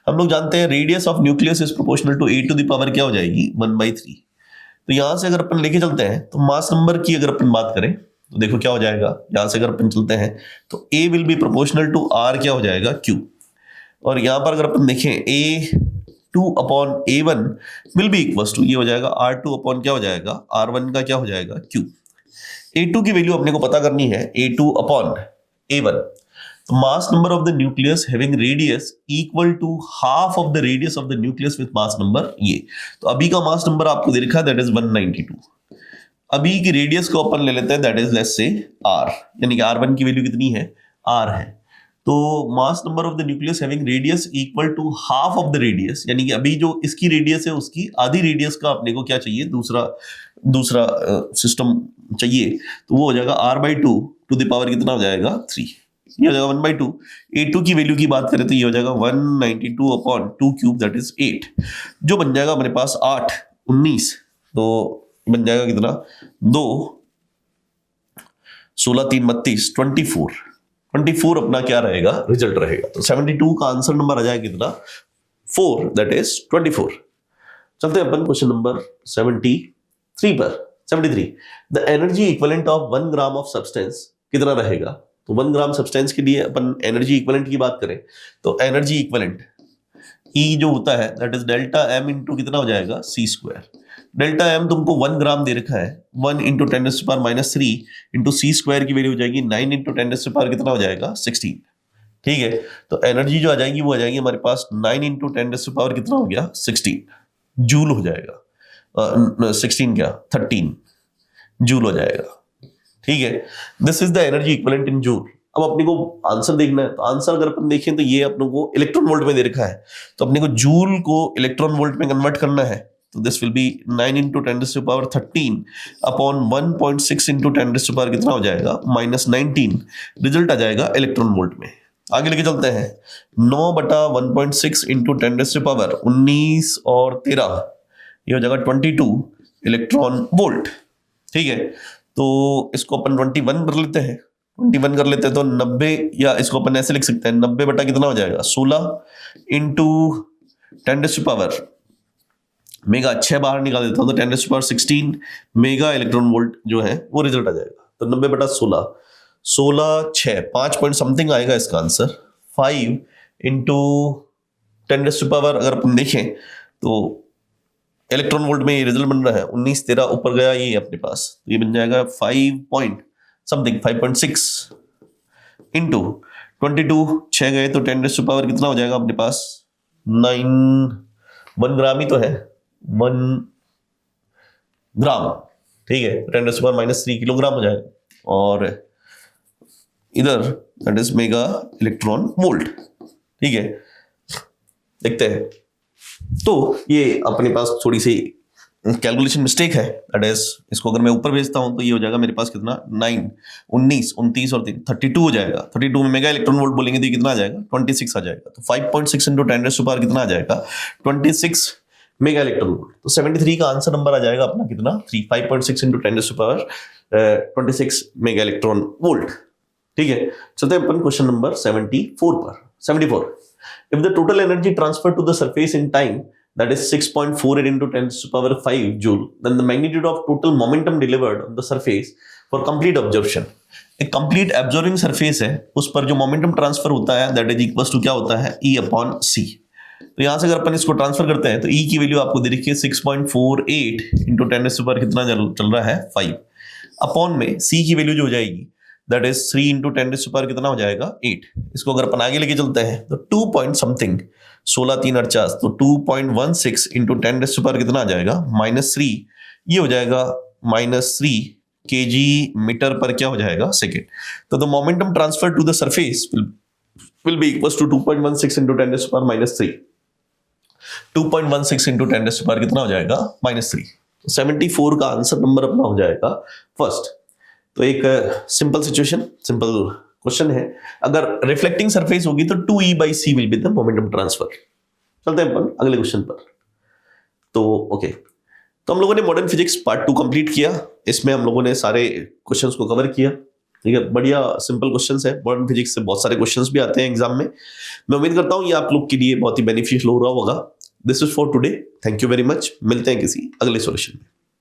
S2: हम लोग जानते हैं radius of nucleus is proportional to a to the power क्या हो जाएगी, 1/3। तो यहां से अगर अपन लेके चलते हैं तो मास नंबर की अगर अपन बात करें तो देखो क्या हो जाएगा, यहां से अगर अपन चलते हैं तो a will be proportional to r क्या हो जाएगा, q। और यहां पर अगर अपन देखें a2 upon a1 will be equal to, ये हो जाएगा r2 अपॉन क्या हो जाएगा, r1 का क्या हो जाएगा, q। a2 की वैल्यू अपने को पता करनी है, a2 अपॉन a1। तो mass number of the nucleus having radius equal to half of the radius of the nucleus with mass number ये। तो अभी का मास नंबर आपको दे रखा है दैट इज 192। अभी की रेडियस को अपन ले लेते हैं that is let's say r, यानी कि r1 की वैल्यू कितनी है, r है। तो mass number of the nucleus having radius equal to half of the radius, यानी कि अभी जो इसकी रेडियस है उसकी आधी रेडियस का अपने को क्या चाहिए, दूसरा सिस्टम चाहिए। तो वो हो जाएगा r/2 टू द पावर कितना हो जाएगा, 3। ये हो जाएगा 1/2। a2 की वैल्यू की बात करें तो ये हो जाएगा 192 अपॉन 2 क्यूब दैट इज 8, जो बन जाएगा हमारे पास 8 19। तो बन जाएगा कितना, 2 16 3 32 24 अपना क्या रहेगा, रिजल्ट रहेगा। तो 72 का आंसर नंबर आ जाएगा कितना, 4, दैट इज 24। चलते हैं अपन क्वेश्चन नंबर 73 पर। 73, the energy equivalent of 1 gram of substance कितना रहेगा। तो 1 ग्राम सब्सटेंस के लिए अपन एनर्जी इक्विवेलेंट की बात करें तो एनर्जी इक्विवेलेंट E जो होता है that is delta m into कितना हो जाएगा, c²। डेल्टा m तुमको 1 ग्राम दे रखा है, 1 इंटू 10⁻³ इंटू c² की वैल्यू हो जाएगी 9 इंटू 10⁻, कितना हो जाएगा, 16। ठीक है, तो एनर्जी जो आ जाएगी वो आ जाएगी हमारे पास 9 इंटू 10⁻, कितना हो गया, 16 जूल हो जाएगा। 16 क्या, 13 जूल हो जाएगा। ठीक है, this is the energy equivalent in joule. अब अपने को आंसर देखना है, तो आंसर अगर अपन देखें तो ये अपने को इलेक्ट्रॉन वोल्ट में दे रखा है, तो अपने को जूल को इलेक्ट्रॉन वोल्ट में कन्वर्ट करना है। तो this will B 9 into 10⁻13 upon 1.6 into 10⁻, कितना हो जाएगा, -19। रिजल्ट आ जाएगा इलेक्ट्रॉन वोल्ट में। आगे लेके चलते हैं, 9/1.6 इंटू 10⁻19 और 13, ये हो जाएगा 22 इलेक्ट्रॉन वोल्ट। ठीक है, तो इसको अपन 21 कर लेते हैं, 21 कर लेते हैं तो 90, या इसको अपन ऐसे लिख सकते हैं 90 बटा कितना हो जाएगा, 16 इंटू 10⁻, मेगा 6 बाहर निकाल देता हूं तो 10⁻16 मेगा इलेक्ट्रॉन वोल्ट जो है वो रिजल्ट आ जाएगा। तो 90/16, 16 6 5 पॉइंट समथिंग आएगा इसका आंसर। 5 इंटू 10⁻, अगर अपन देखें तो इलेक्ट्रॉन वोल्ट में ये रिजल्ट बन रहा है, 19 13 ऊपर गया ये अपने पास, तो ये बन जाएगा 5 पॉइंट समथिंग 5.6 इंटू 22, 6 गए तो 10⁻, कितना हो जाएगा अपने पास, 1 ग्राम ही तो है, 1 ग्राम। ठीक है, 10⁻³ किलोग्राम हो जाएगा। और इधर that is mega electron volt. ठीक है, देखते हैं। तो ये अपने पास थोड़ी सी कैलकुलेशन मिस्टेक है, दैट इज इसको अगर मैं ऊपर भेजता हूं तो ये हो जाएगा मेरे पास कितना 9 19 29 और 3 32 हो जाएगा। 32 में मेगा इलेक्ट्रॉन वोल्ट बोलेंगे तो ये कितना आ जाएगा 26 आ जाएगा। तो 5.6 इंटू 10⁻⁴ कितना आ जाएगा 26 मेगा इलेक्ट्रॉन वोल्ट। तो 73 का आंसर नंबर आ जाएगा अपना कितना 5.6 इंटू 10⁻⁴ 26 मेगा इलेक्ट्रॉन वोल्ट। ठीक है, चलते हैं अपन क्वेश्चन नंबर 74 पर। 74, if the total energy transferred to the surface in time, that is 6.48 into 10⁵ joule, then the magnitude of total momentum delivered on the surface for complete absorption. एक complete absorbing surface है, उस पर जो momentum transfer होता है that is equals to क्या होता है E/c। तो यहां से अगर अपन इसको ट्रांसफर करते हैं तो E की वैल्यू आपको दे रखी है 6.48 इंटू 10⁻⁴ कितना चल रहा है 5 अपॉन में C की वैल्यू जो हो जाएगी दैट इज 3 इंटू 10⁻⁴ कितना हो जाएगा 8। इसको अगर अपन आगे लेके चलते हैं तो 2 पॉइंट समथिंग 16 3 48 तो 2.16 इंटू 10⁻⁴ कितना आ जाएगा -3। ये हो जाएगा -3 kg मीटर पर क्या हो जाएगा सेकेंड। तो the momentum transfer to the surface will be equals to 2.16 into 10⁻⁻³ -3। 2.16 into 10⁻⁻ कितना हो जाएगा -3। तो 74 का आंसर नंबर अपना हो जाएगा फर्स्ट। तो एक सिंपल सिचुएशन, सिंपल क्वेश्चन है। अगर रिफ्लेक्टिंग सरफेस होगी तो 2E/c will be the momentum transfer. चलते हैं अपन अगले क्वेश्चन पर। तो ओके, तो हम लोगों ने मॉडर्न फिजिक्स पार्ट 2 कंप्लीट किया। इसमें हम लोगों ने सारे क्वेश्चंस को कवर किया। ठीक है, बढ़िया सिंपल क्वेश्चंस है। मॉडर्न फिजिक्स से बहुत सारे क्वेश्चंस भी आते हैं एग्जाम में। मैं उम्मीद करता हूं ये आप लोग के लिए बहुत ही बेनिफिशियल हो रहा होगा। This is for today, thank you very much. मिलते हैं किसी अगले सॉल्यूशन में।